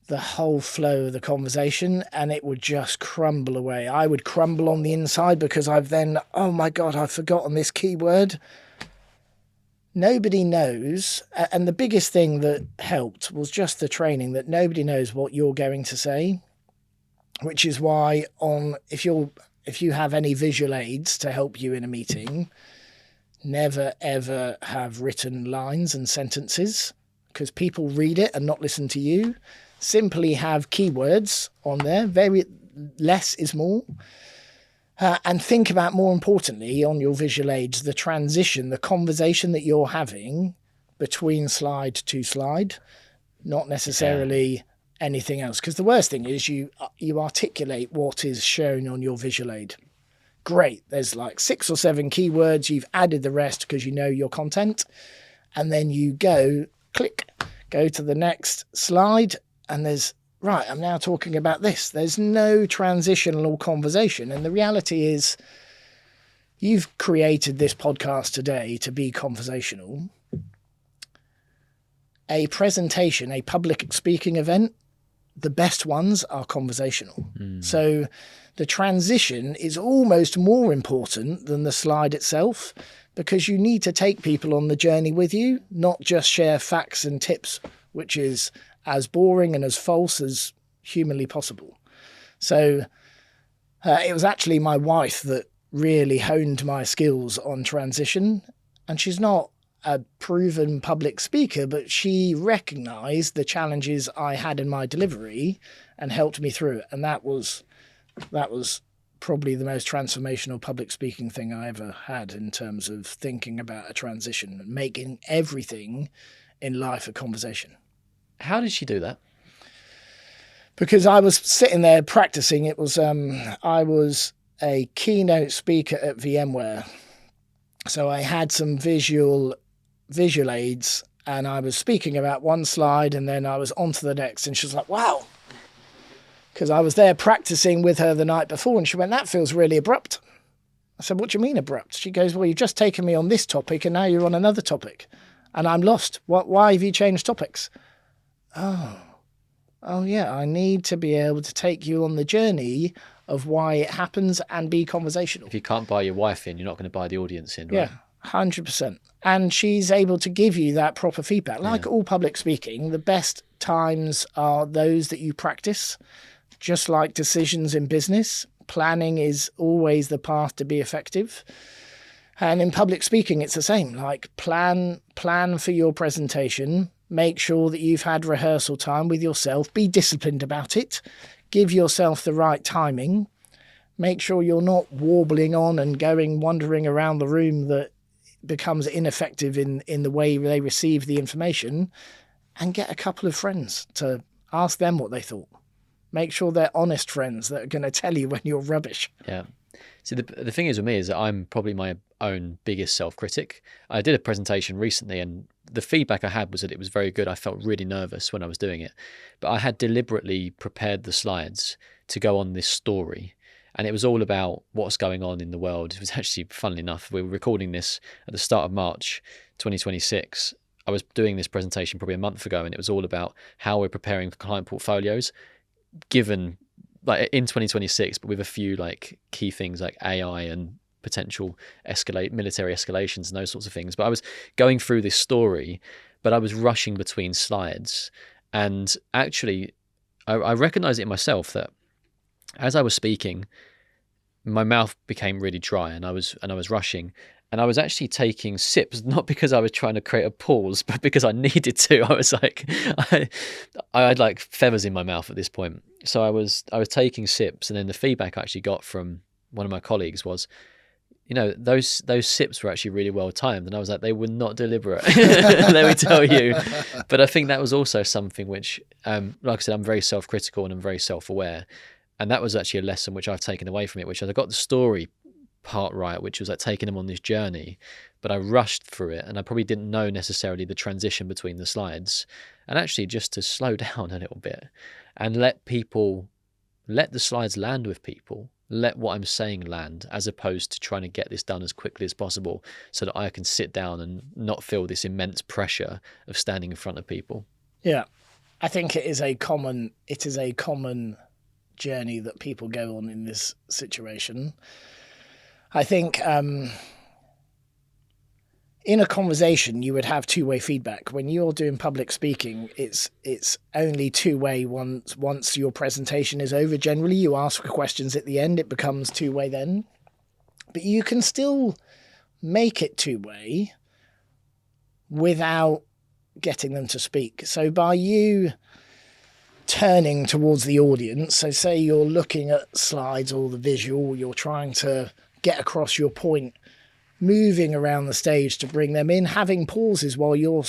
the whole flow of the conversation, and it would just crumble away. I would crumble on the inside because I've then, oh my God, I've forgotten this key word. Nobody knows, and the biggest thing that helped was just the training, that nobody knows what you're going to say, which is why if you have any visual aids to help you in a meeting, never ever have written lines and sentences, because people read it and not listen to you. Simply have keywords on there. Very less is more. And think about, more importantly, on your visual aids, the transition, the conversation that you're having between slide to slide, not necessarily anything else. Because the worst thing is you articulate what is shown on your visual aid. Great. There's like 6 or 7 keywords. You've added the rest because you know your content. And then you go to the next slide. And I'm now talking about this. There's no transitional conversation. And the reality is, you've created this podcast today to be conversational. A presentation, a public speaking event, the best ones are conversational. So the transition is almost more important than the slide itself, because you need to take people on the journey with you, not just share facts and tips, which is as boring and as false as humanly possible. So it was actually my wife that really honed my skills on transition. And she's not a proven public speaker, but she recognized the challenges I had in my delivery and helped me through it. And that was probably the most transformational public speaking thing I ever had in terms of thinking about a transition and making everything in life a conversation. How did she do that? Because I was sitting there practicing. It was I was a keynote speaker at VMware, so I had some visual aids, and I was speaking about one slide, and then I was on to the next, and she was like, "Wow," because I was there practicing with her the night before, and she went, "That feels really abrupt." I said, "What do you mean abrupt?" She goes, "Well, you've just taken me on this topic, and now you're on another topic, and I'm lost. Why have you changed topics?" Oh yeah, I need to be able to take you on the journey of why it happens and be conversational. If you can't buy your wife in, you're not going to buy the audience in, right? Yeah, 100%. And she's able to give you that proper feedback. Like all public speaking, the best times are those that you practice. Just like decisions in business, planning is always the path to be effective. And in public speaking, it's the same. Like plan for your presentation. Make sure that you've had rehearsal time with yourself. Be disciplined about it. Give yourself the right timing. Make sure you're not warbling on and wandering around the room that becomes ineffective in the way they receive the information. And get a couple of friends to ask them what they thought. Make sure they're honest friends that are going to tell you when you're rubbish. Yeah. See, the thing is with me is that I'm probably my own biggest self-critic. I did a presentation recently, and the feedback I had was that it was very good. I felt really nervous when I was doing it, but I had deliberately prepared the slides to go on this story, and it was all about what's going on in the world. It was actually, funnily enough, we were recording this at the start of March 2026. I was doing this presentation probably a month ago, and it was all about how we're preparing for client portfolios given like in 2026, but with a few like key things like AI and potential military escalations and those sorts of things. But I was going through this story, but I was rushing between slides. And actually, I recognized it in myself that as I was speaking, my mouth became really dry, and I was rushing. And I was actually taking sips, not because I was trying to create a pause, but because I needed to. I was like, I had like feathers in my mouth at this point. So I was taking sips, and then the feedback I actually got from one of my colleagues was, those sips were actually really well timed. And I was like, they were not deliberate, let me tell you. But I think that was also something which, like I said, I'm very self-critical and I'm very self-aware. And that was actually a lesson which I've taken away from it, which is I got the story part right, which was like taking them on this journey, but I rushed through it, and I probably didn't know necessarily the transition between the slides, and actually just to slow down a little bit and let the slides land with people, let what I'm saying land, as opposed to trying to get this done as quickly as possible so that I can sit down and not feel this immense pressure of standing in front of people. Yeah, I think it is a common journey that people go on in this situation. I think in a conversation, you would have two-way feedback. When you're doing public speaking, it's only two-way once your presentation is over. Generally, you ask questions at the end, it becomes two-way then. But you can still make it two-way without getting them to speak. So by you turning towards the audience, so say you're looking at slides or the visual, you're trying to get across your point, moving around the stage to bring them in, having pauses while you're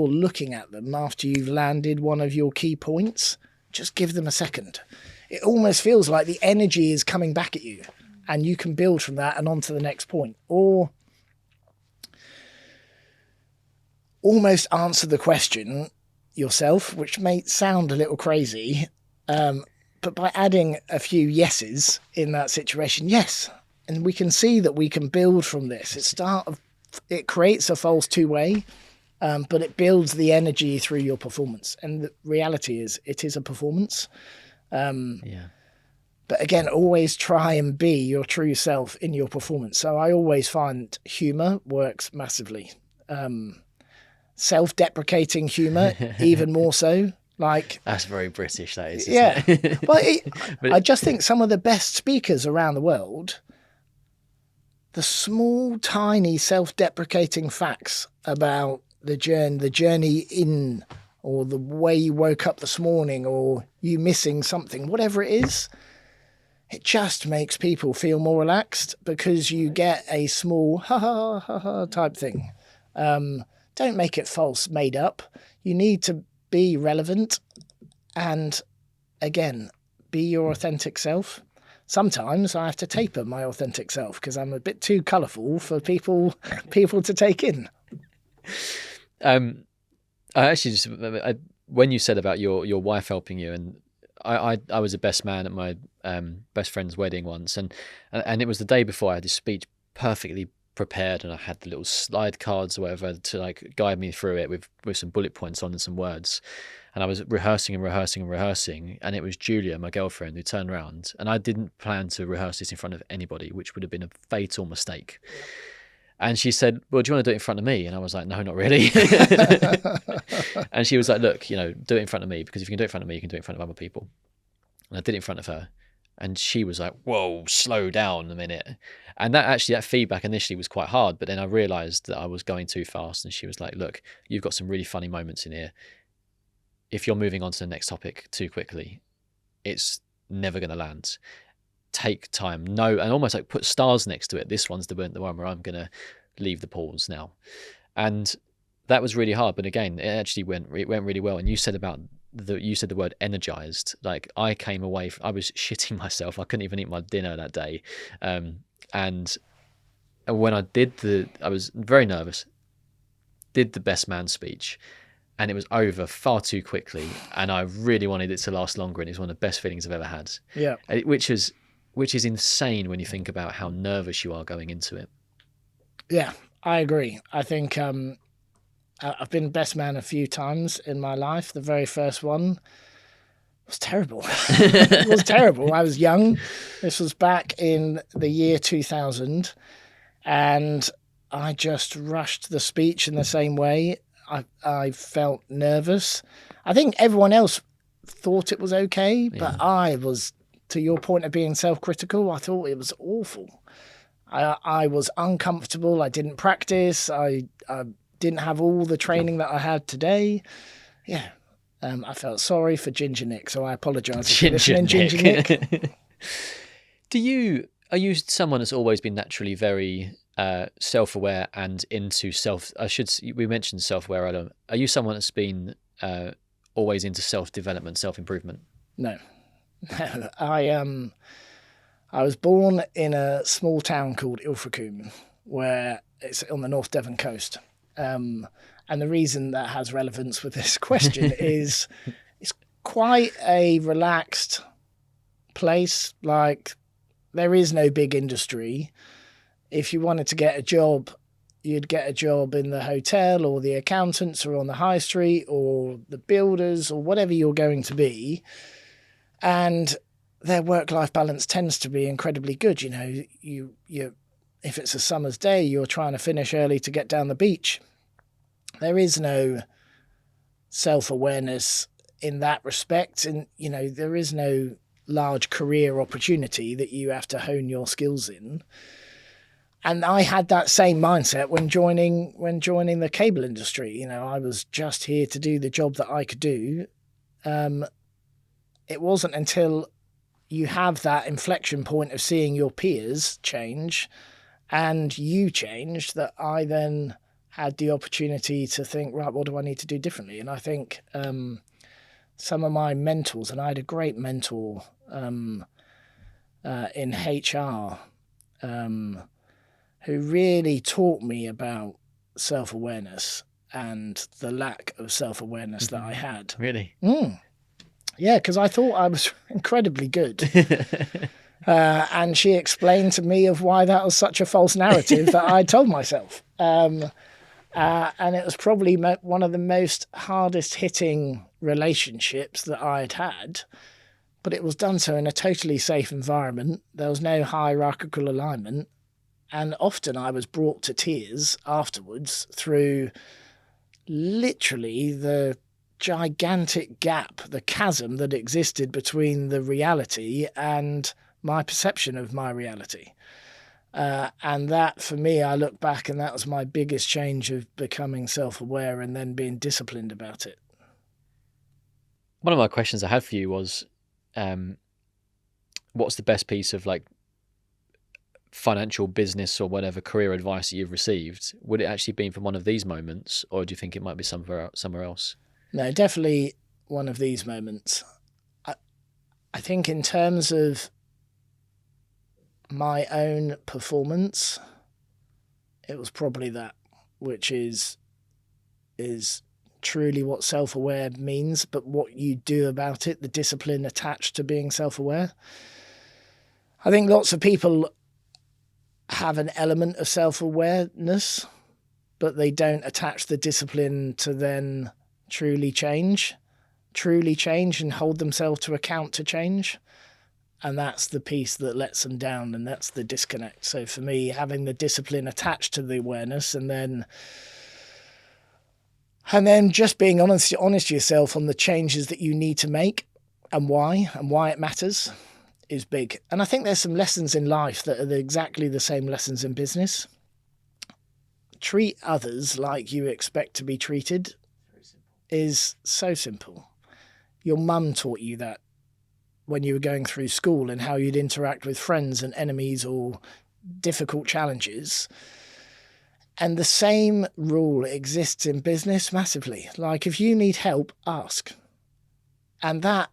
looking at them after you've landed one of your key points. Just give them a second. It almost feels like the energy is coming back at you, and you can build from that and on to the next point. Or almost answer the question yourself, which may sound a little crazy, but by adding a few yeses in that situation, yes. And we can see that we can build from this. It creates a false two-way, but it builds the energy through your performance. And the reality is, it is a performance. But again, always try and be your true self in your performance. So I always find humor works massively. Self-deprecating humor, even more so. Like that's very British, that is. Yeah. Isn't it? I just think some of the best speakers around the world, the small, tiny, self-deprecating facts about the journey in, or the way you woke up this morning, or you missing something, whatever it is, it just makes people feel more relaxed because you get a small ha ha ha ha type thing. Don't make it false, made up. You need to be relevant and, again, be your authentic self. Sometimes I have to taper my authentic self because I'm a bit too colourful for people to take in. I actually when you said about your wife helping you, and I was a best man at my best friend's wedding once, and it was the day before. I had this speech perfectly prepared, and I had the little slide cards or whatever to like guide me through it with some bullet points on and some words. And I was rehearsing, and it was Julia, my girlfriend, who turned around, and I didn't plan to rehearse this in front of anybody, which would have been a fatal mistake. And she said, well, do you want to do it in front of me? And I was like, no, not really. And she was like, look, do it in front of me, because if you can do it in front of me, you can do it in front of other people. And I did it in front of her. And she was like, whoa, slow down a minute. And that feedback initially was quite hard. But then I realized that I was going too fast. And she was like, look, you've got some really funny moments in here. If you're moving on to the next topic too quickly, it's never going to land. Take time. No, and almost like put stars next to it. This one's the one where I'm going to leave the pause now. And that was really hard. But again, it went really well. And you said the word energized. Like I came away, I was shitting myself. I couldn't even eat my dinner that day. And when I was very nervous, did the best man speech, and it was over far too quickly. And I really wanted it to last longer. And it was one of the best feelings I've ever had. Yeah. Which is insane when you think about how nervous you are going into it. Yeah, I agree. I think I've been best man a few times in my life. The very first one was terrible. It was terrible. I was young. This was back in the year 2000, and I just rushed the speech in the same way. I felt nervous. I think everyone else thought it was okay, but I was, to your point of being self-critical, I thought it was awful. I was uncomfortable. I didn't practice. I didn't have all the training that I had today. Yeah. I felt sorry for Ginger Nick, so I apologise for listening, Ginger Nick. Are you someone that's always been naturally very self-aware and into we mentioned self-aware earlier. Are you someone that's been always into self-development, self-improvement? No. I was born in a small town called Ilfracombe, where it's on the North Devon coast. And the reason that has relevance with this question is it's quite a relaxed place. Like, there is no big industry. If you wanted to get a job, you'd get a job in the hotel or the accountants or on the high street or the builders or whatever you're going to be. And their work-life balance tends to be incredibly good. You if it's a summer's day, you're trying to finish early to get down the beach. There is no self-awareness in that respect. And, there is no large career opportunity that you have to hone your skills in. And I had that same mindset when joining the cable industry. I was just here to do the job that I could do. It wasn't until you have that inflection point of seeing your peers change and you change that I then had the opportunity to think, right, what do I need to do differently? And I think some of my mentors, and I had a great mentor in HR who really taught me about self-awareness and the lack of self-awareness that I had. Really? Yeah, because I thought I was incredibly good. And she explained to me of why that was such a false narrative that I told myself. And it was probably one of the most hardest hitting relationships that I'd had. But it was done so in a totally safe environment. There was no hierarchical alignment. And often I was brought to tears afterwards through literally the gigantic gap, the chasm that existed between the reality and my perception of my reality. And that, for me, I look back and that was my biggest change of becoming self-aware and then being disciplined about it. One of my questions I had for you was, what's the best piece of like financial, business, or whatever career advice that you've received? Would it actually be from one of these moments, or do you think it might be somewhere else? No, definitely one of these moments. I think in terms of my own performance, it was probably that, which is truly what self-aware means, but what you do about it, the discipline attached to being self-aware. I think lots of people have an element of self-awareness, but they don't attach the discipline to then truly change and hold themselves to account to change. And that's the piece that lets them down, and that's the disconnect. So for me, having the discipline attached to the awareness, and then just being honest to yourself on the changes that you need to make and why it matters is big. And I think there's some lessons in life that are exactly the same lessons in business. Treat others like you expect to be treated is so simple. Your mum taught you that when you were going through school, and how you'd interact with friends and enemies or difficult challenges. And the same rule exists in business massively. Like, if you need help, ask. And that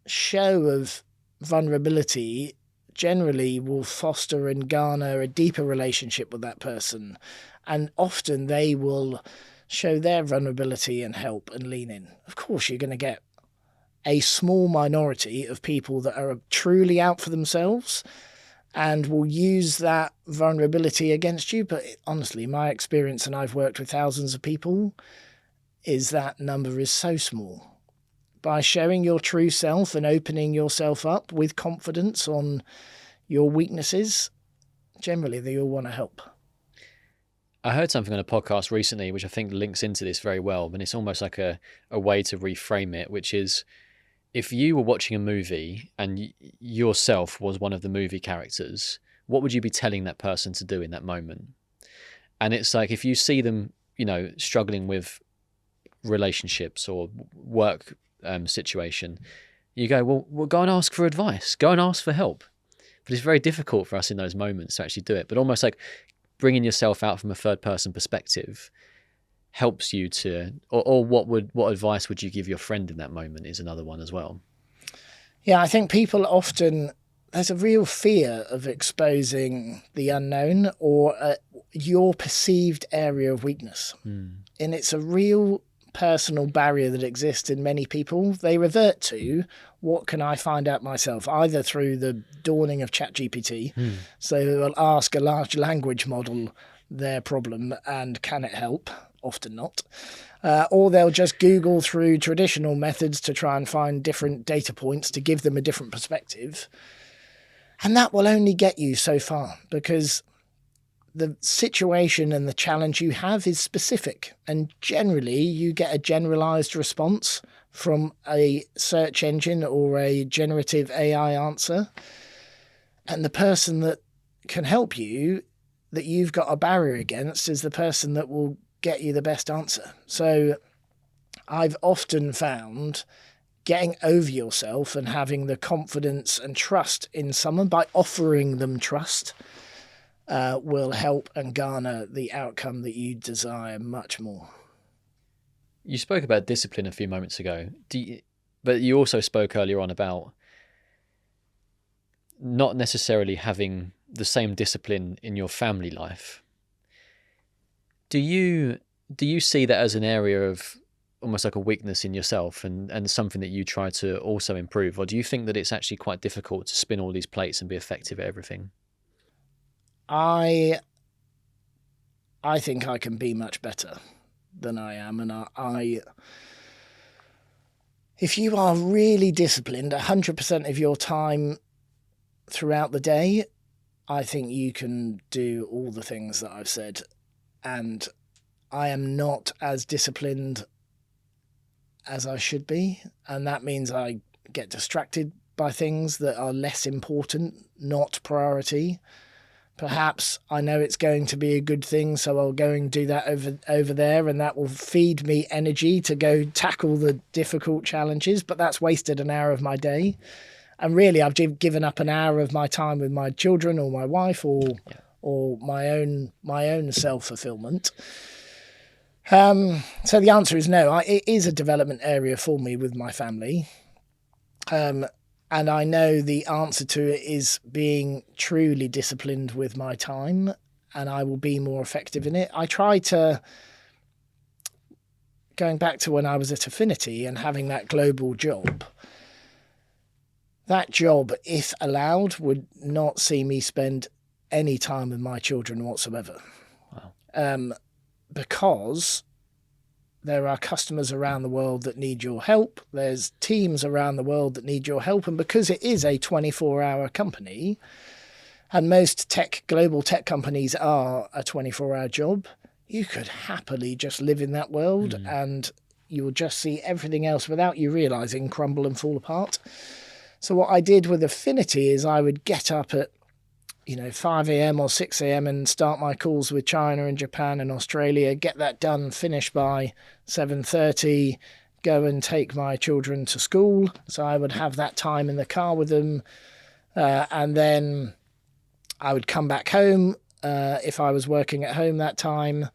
show of vulnerability generally will foster and garner a deeper relationship with that person. And often they will show their vulnerability and help and lean in. Of course, you're going to get a small minority of people that are truly out for themselves and will use that vulnerability against you. But honestly, my experience, and I've worked with thousands of people, is that number is so small. By showing your true self and opening yourself up with confidence on your weaknesses, generally they all want to help. I heard something on a podcast recently, which I think links into this very well, and it's almost like a way to reframe it, which is, if you were watching a movie and yourself was one of the movie characters, what would you be telling that person to do in that moment? And it's like, if you see them, struggling with relationships or work situation, you go, well, go and ask for advice, go and ask for help. But it's very difficult for us in those moments to actually do it. But almost like bringing yourself out from a third person perspective helps you to, or what advice would you give your friend in that moment is another one as well. Yeah, I think people often, there's a real fear of exposing the unknown or your perceived area of weakness. And it's a real personal barrier that exists in many people. They revert to, what can I find out myself? Either through the dawning of ChatGPT, so they'll ask a large language model their problem and can it help? Often not. Or they'll just Google through traditional methods to try and find different data points to give them a different perspective. And that will only get you so far, because the situation and the challenge you have is specific. And generally, you get a generalized response from a search engine or a generative AI answer. And the person that can help you, that you've got a barrier against, is the person that will get you the best answer. So I've often found getting over yourself and having the confidence and trust in someone by offering them trust will help and garner the outcome that you desire much more. You spoke about discipline a few moments ago, but you also spoke earlier on about not necessarily having the same discipline in your family life. Do you see that as an area of almost like a weakness in yourself and something that you try to also improve? Or do you think that it's actually quite difficult to spin all these plates and be effective at everything? I think I can be much better than I am. And if you are really disciplined 100% of your time throughout the day, I think you can do all the things that I've said. And I am not as disciplined as I should be. And that means I get distracted by things that are less important, not priority. Perhaps I know it's going to be a good thing, so I'll go and do that over there, and that will feed me energy to go tackle the difficult challenges, but that's wasted an hour of my day. And really, I've given up an hour of my time with my children or my wife or my own self-fulfillment. So the answer is no. It is a development area for me with my family. And I know the answer to it is being truly disciplined with my time, and I will be more effective in it. I try to, going back to when I was at Affinity and having that global job, that job, if allowed, would not see me spend any time with my children whatsoever. Wow. Because there are customers around the world that need your help. There's teams around the world that need your help. And because it is a 24-hour company, and most global tech companies are a 24-hour job, you could happily just live in that world and you will just see everything else without you realising crumble and fall apart. So what I did with Affinity is I would get up at 5 a.m. or 6 a.m. and start my calls with China and Japan and Australia, get that done, finish by 7:30, go and take my children to school. So I would have that time in the car with them. And then I would come back home if I was working at home that time.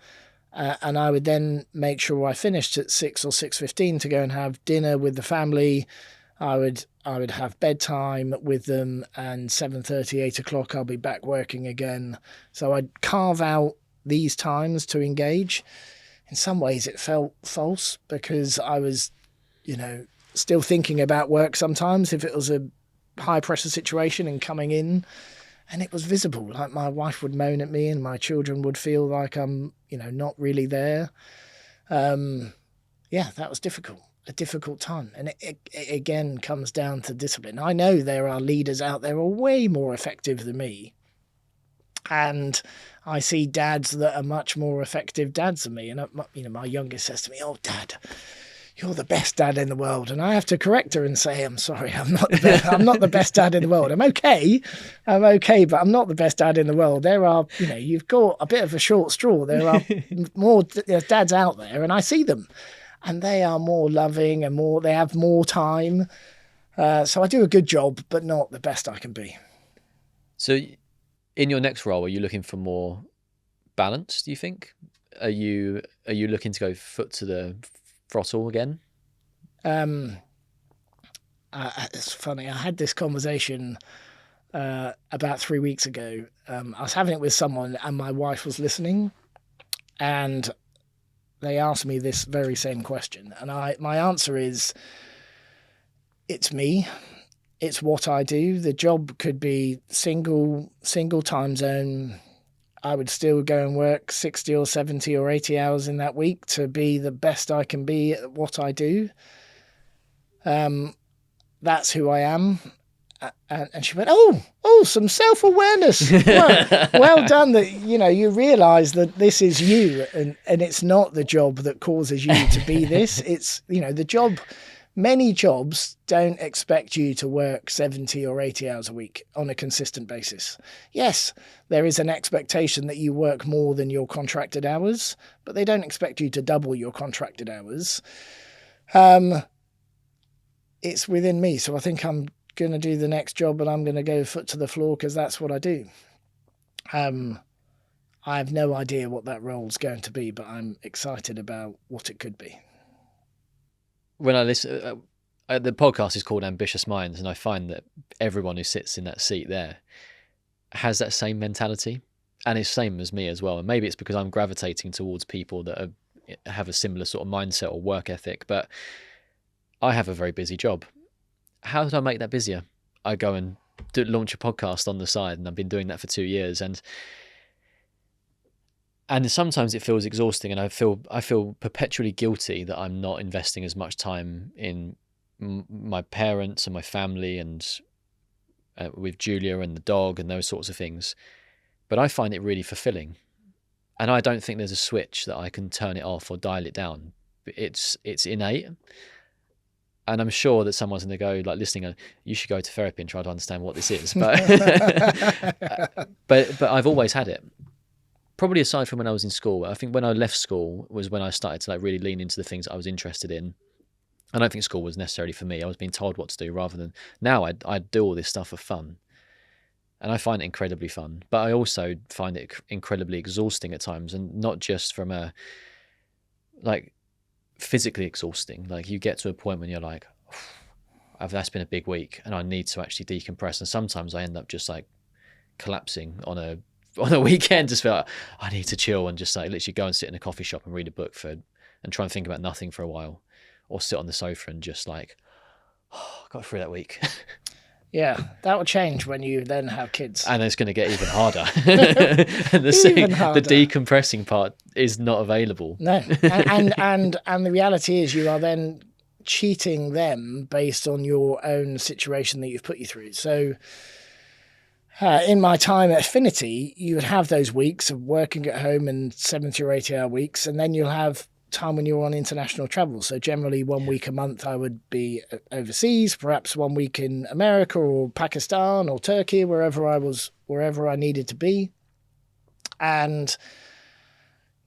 And I would then make sure I finished at 6 or 6:15 to go and have dinner with the family. I would have bedtime with them, and 7:30, 8 o'clock, I'll be back working again. So I'd carve out these times to engage. In some ways it felt false because I was, still thinking about work sometimes if it was a high pressure situation and coming in, and it was visible. Like my wife would moan at me and my children would feel like I'm, not really there. That was difficult. A difficult time. And it again comes down to discipline. I know there are leaders out there who are way more effective than me. And I see dads that are much more effective dads than me. And, my youngest says to me, "Oh, Dad, you're the best dad in the world." And I have to correct her and say, "I'm sorry, I'm not the best dad in the world. I'm okay, but I'm not the best dad in the world. There are, you've got a bit of a short straw. There are more dads out there, and I see them. And they are more loving and they have more time. So I do a good job, but not the best I can be." So in your next role, are you looking for more balance, do you think? Are you looking to go foot to the throttle again? It's funny. I had this conversation about 3 weeks ago. I was having it with someone and my wife was listening, and they asked me this very same question, and my answer is, it's me. It's what I do. The job could be single time zone. I would still go and work 60 or 70 or 80 hours in that week to be the best I can be at what I do. That's who I am. And she went, oh, some self-awareness. Well done that, you realise that this is you and it's not the job that causes you to be this. It's, the job, many jobs don't expect you to work 70 or 80 hours a week on a consistent basis. Yes, there is an expectation that you work more than your contracted hours, but they don't expect you to double your contracted hours. It's within me. So I think I'm going to do the next job and I'm going to go foot to the floor because that's what I do. I have no idea what that role's going to be, but I'm excited about what it could be. When I listen, the podcast is called Ambitious Minds, and I find that everyone who sits in that seat there has that same mentality, and it's same as me as well. And maybe it's because I'm gravitating towards people that have a similar sort of mindset or work ethic, but I have a very busy job. How did I make that busier? I go and launch a podcast on the side, and I've been doing that for 2 years, and sometimes it feels exhausting, and I feel perpetually guilty that I'm not investing as much time in my parents and my family and with Julia and the dog and those sorts of things. But I find it really fulfilling, and I don't think there's a switch that I can turn it off or dial it down. It's innate. And I'm sure that someone's going to go, like, listening, you should go to therapy and try to understand what this is. But but I've always had it. Probably aside from when I was in school. I think when I left school was when I started to really lean into the things that I was interested in. I don't think school was necessarily for me. I was being told what to do rather than now I do all this stuff for fun. And I find it incredibly fun, but I also find it incredibly exhausting at times, and not just from a like physically exhausting. Like you get to a point when you're like, that's been a big week and I need to actually decompress. And sometimes I end up just like collapsing on a weekend, just feel like I need to chill and just like literally go and sit in a coffee shop and read a book and try and think about nothing for a while, or sit on the sofa and just like, got through that week. Yeah, that will change when you then have kids. And it's going to get even harder. And the decompressing part is not available. No, and the reality is you are then cheating them based on your own situation that you've put you through. So in my time at Affinity, you would have those weeks of working at home and 70 or 80 hour weeks, and then you'll have time when you're on international travel. So generally 1 week a month I would be overseas, perhaps 1 week in America or Pakistan or Turkey, wherever I needed to be. And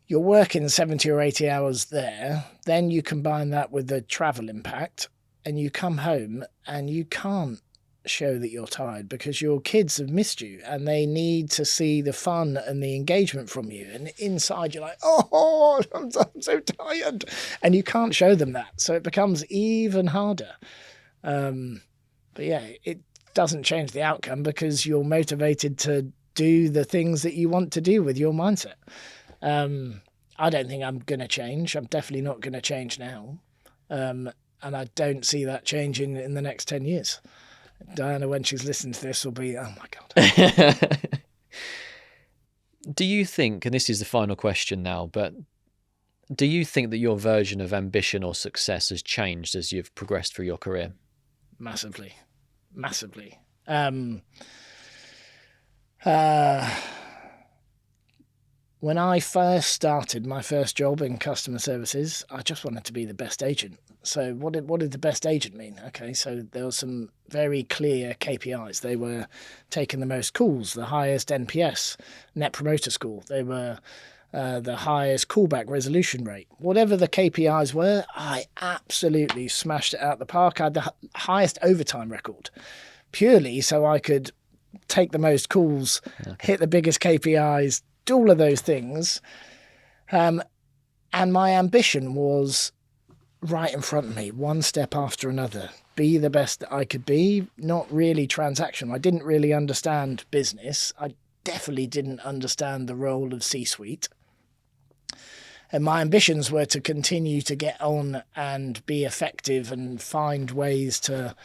you're working 70 or 80 hours there, then you combine that with the travel impact, and you come home and you can't show that you're tired because your kids have missed you and they need to see the fun and the engagement from you. And inside you're like, oh, I'm so tired. And you can't show them that. So it becomes even harder. But yeah, it doesn't change the outcome because you're motivated to do the things that you want to do with your mindset. I don't think I'm going to change. I'm definitely not going to change now. And I don't see that changing in the next 10 years. Diana, when she's listening to this, will be, oh my God. Do you think, and this is the final question now, but do you think that your version of ambition or success has changed as you've progressed through your career? Massively. When I first started my first job in customer services, I just wanted to be the best agent. So what did the best agent mean? Okay, so there were some very clear KPIs. They were taking the most calls, the highest NPS, Net Promoter Score. They were the highest callback resolution rate. Whatever the KPIs were, I absolutely smashed it out the park. I had the highest overtime record, purely so I could take the most calls, hit the biggest KPIs, do all of those things. And my ambition was right in front of me, one step after another, be the best that I could be, not really transactional. I didn't really understand business. I definitely didn't understand the role of C-suite. And my ambitions were to continue to get on and be effective and find ways to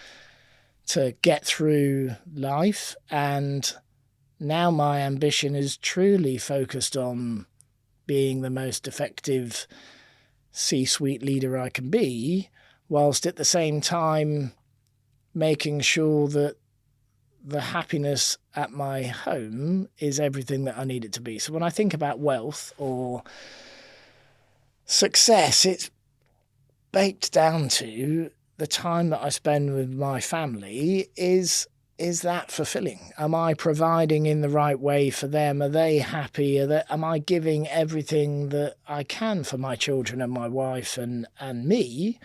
get through life. And now my ambition is truly focused on being the most effective C-suite leader I can be, whilst at the same time making sure that the happiness at my home is everything that I need it to be. So when I think about wealth or success, it's baked down to the time that I spend with my family. Is that fulfilling? Am I providing in the right way for them? Are they happy? Am I giving everything that I can for my children and my wife and me?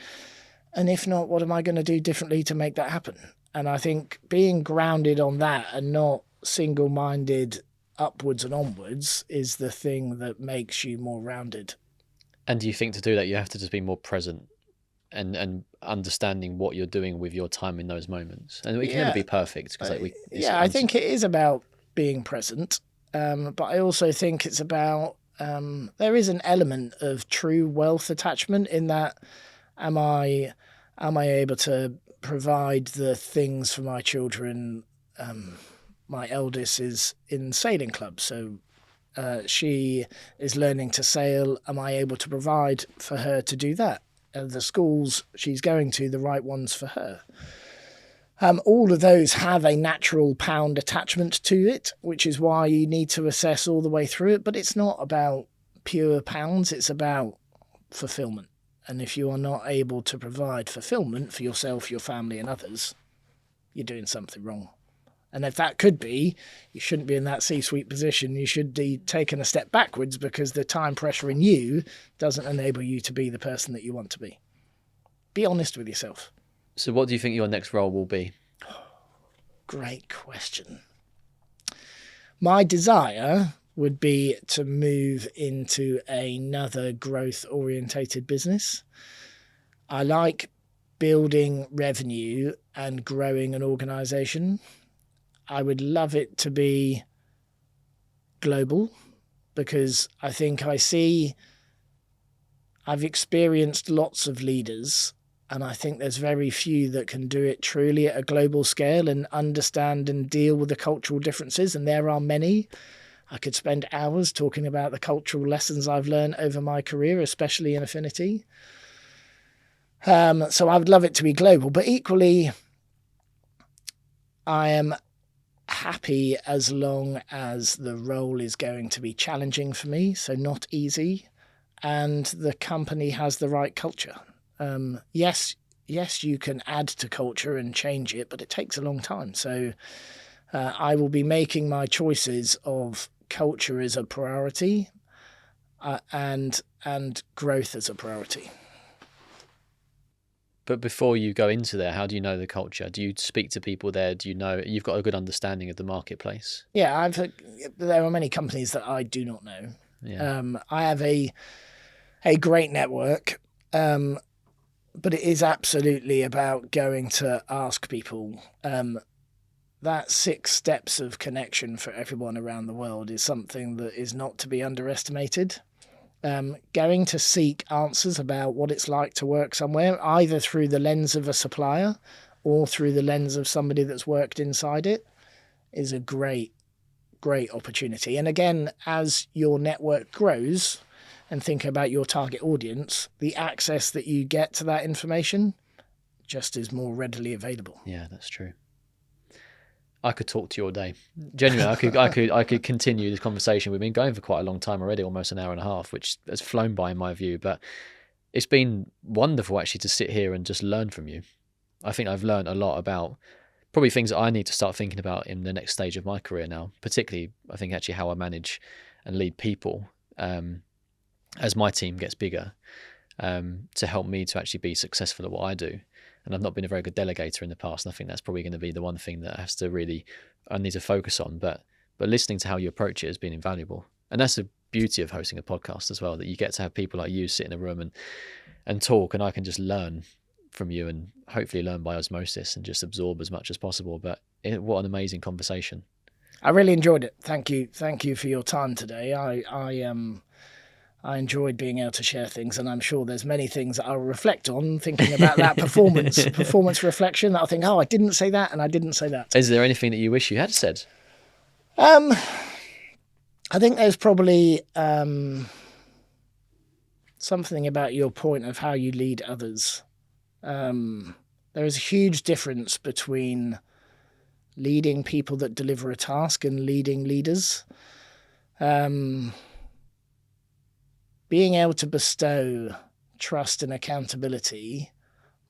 And if not, what am I going to do differently to make that happen? And I think being grounded on that and not single-minded upwards and onwards is the thing that makes you more rounded. And do you think to do that you have to just be more present and understanding what you're doing with your time in those moments? And we can never be perfect. I think it is about being present, but I also think it's about there is an element of true wealth attachment in that. Am I able to provide the things for my children? My eldest is in sailing club, so she is learning to sail. Am I able to provide for her to do that? The schools she's going to, the right ones for her. All of those have a natural pound attachment to it, which is why you need to assess all the way through it. But it's not about pure pounds, it's about fulfillment. And if you are not able to provide fulfillment for yourself, your family and others, you're doing something wrong. And if that could be, you shouldn't be in that C-suite position. You should be taking a step backwards because the time pressure in you doesn't enable you to be the person that you want to be. Be honest with yourself. So what do you think your next role will be? Great question. My desire would be to move into another growth-orientated business. I like building revenue and growing an organization. I would love it to be global, because I think I've experienced lots of leaders, and I think there's very few that can do it truly at a global scale and understand and deal with the cultural differences, and there are many. I could spend hours talking about the cultural lessons I've learned over my career, especially in Affinity. So I would love it to be global, but equally, I am happy as long as the role is going to be challenging for me, so not easy, and the company has the right culture. Yes, you can add to culture and change it, but it takes a long time. So I will be making my choices of culture as a priority, and growth as a priority. But before you go into there, how do you know the culture? Do you speak to people there? Do you know you've got a good understanding of the marketplace? Yeah, there are many companies that I do not know. Yeah. I have a great network, but it is absolutely about going to ask people. That 6 steps of connection for everyone around the world is something that is not to be underestimated. Going to seek answers about what it's like to work somewhere, either through the lens of a supplier or through the lens of somebody that's worked inside it, is a great opportunity. And again, as your network grows and think about your target audience, the access that you get to that information just is more readily available. Yeah, that's true. I could talk to you all day. Genuinely, I could continue this conversation. We've been going for quite a long time already, almost an hour and a half, which has flown by in my view. But it's been wonderful actually to sit here and just learn from you. I think I've learned a lot about probably things that I need to start thinking about in the next stage of my career now. Particularly, I think actually how I manage and lead people as my team gets bigger, to help me to actually be successful at what I do. And I've not been a very good delegator in the past, and I think that's probably going to be the one thing that I need to focus on. But listening to how you approach it has been invaluable. And that's the beauty of hosting a podcast as well, that you get to have people like you sit in a room and talk, and I can just learn from you and hopefully learn by osmosis and just absorb as much as possible. But what an amazing conversation. I really enjoyed it. Thank you for your time today. I enjoyed being able to share things, and I'm sure there's many things that I'll reflect on thinking about that performance reflection, that I'll think, I didn't say that and I didn't say that. Is there anything that you wish you had said? I think there's probably something about your point of how you lead others. There is a huge difference between leading people that deliver a task and leading leaders. Being able to bestow trust and accountability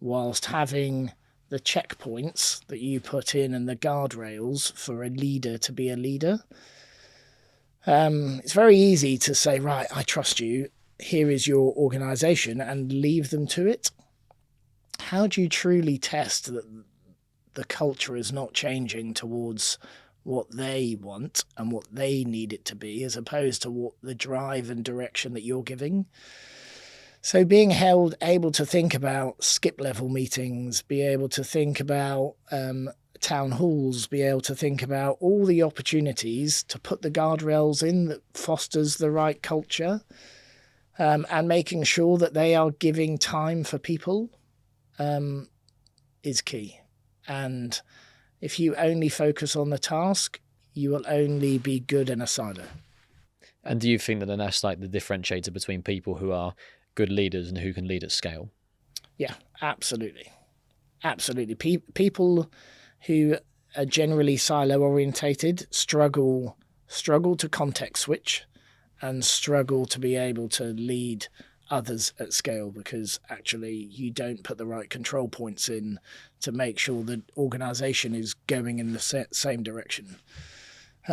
whilst having the checkpoints that you put in and the guardrails for a leader to be a leader. It's very easy to say, right, I trust you, here is your organisation, and leave them to it. How do you truly test that the culture is not changing towards what they want and what they need it to be, as opposed to what the drive and direction that you're giving? So being able to think about skip level meetings, be able to think about town halls, be able to think about all the opportunities to put the guardrails in that fosters the right culture, and making sure that they are giving time for people, is key. And if you only focus on the task, you will only be good in a silo. And do you think that that's like the differentiator between people who are good leaders and who can lead at scale? Yeah, absolutely. Absolutely. People who are generally silo orientated struggle to context switch and struggle to be able to lead others at scale, because actually you don't put the right control points in to make sure the organisation is going in the same direction.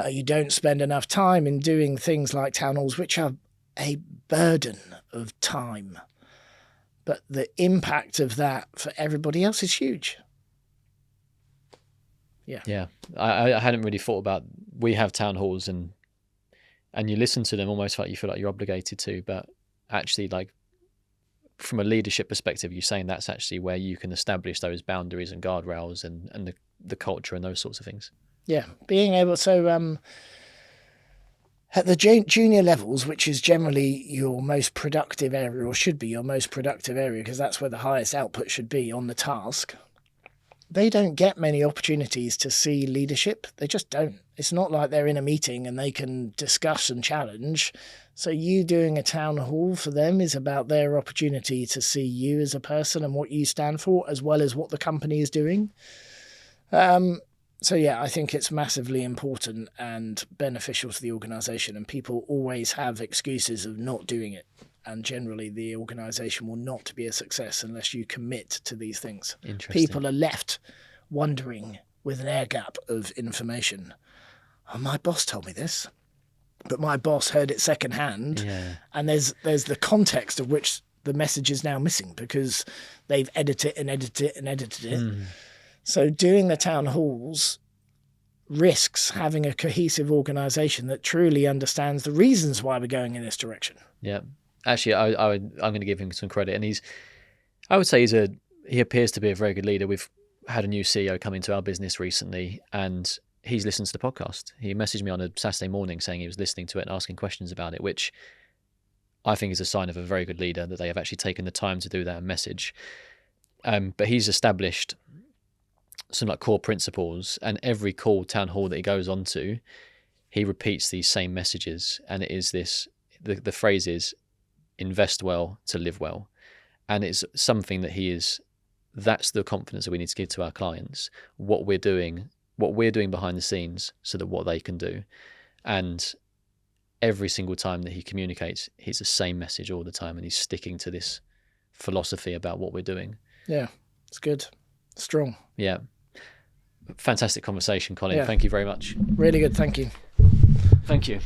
You don't spend enough time in doing things like town halls, which are a burden of time. but the impact of that for everybody else is huge. Yeah. I hadn't really thought about, we have town halls and you listen to them almost like you feel like you're obligated to, but actually, like, from a leadership perspective, you're saying that's actually where you can establish those boundaries and guardrails and the culture and those sorts of things. Yeah, being able to at the junior levels, which is generally your most productive area, or should be your most productive area, because that's where the highest output should be on the task, they don't get many opportunities to see leadership. They just don't. It's not like they're in a meeting and they can discuss and challenge. So you doing a town hall for them is about their opportunity to see you as a person and what you stand for, as well as what the company is doing. So yeah, I think it's massively important and beneficial to the organisation, and people always have excuses of not doing it. And generally the organisation will not be a success unless you commit to these things. People are left wondering with an air gap of information. Oh, my boss told me this, but my boss heard it secondhand. Yeah. And there's the context of which the message is now missing because they've edited it and edited it and edited it. So doing the town halls risks having a cohesive organisation that truly understands the reasons why we're going in this direction. Yeah. Actually, I'm going to give him some credit, and I would say he appears to be a very good leader. We've had a new CEO come into our business recently, and he's listened to the podcast. He messaged me on a Saturday morning saying he was listening to it and asking questions about it, which I think is a sign of a very good leader, that they have actually taken the time to do that and message. But he's established some like core principles, and every town hall that he goes on to, he repeats these same messages, and it is this, the phrase is, invest well to live well. And it's something that that's the confidence that we need to give to our clients, what we're doing behind the scenes, so that what they can do. And every single time that he communicates, he's the same message all the time, and he's sticking to this philosophy about what we're doing. Yeah, it's good. Strong. Yeah. Fantastic conversation, Colin. Yeah. Thank you very much. Really good. Thank you. Thank you.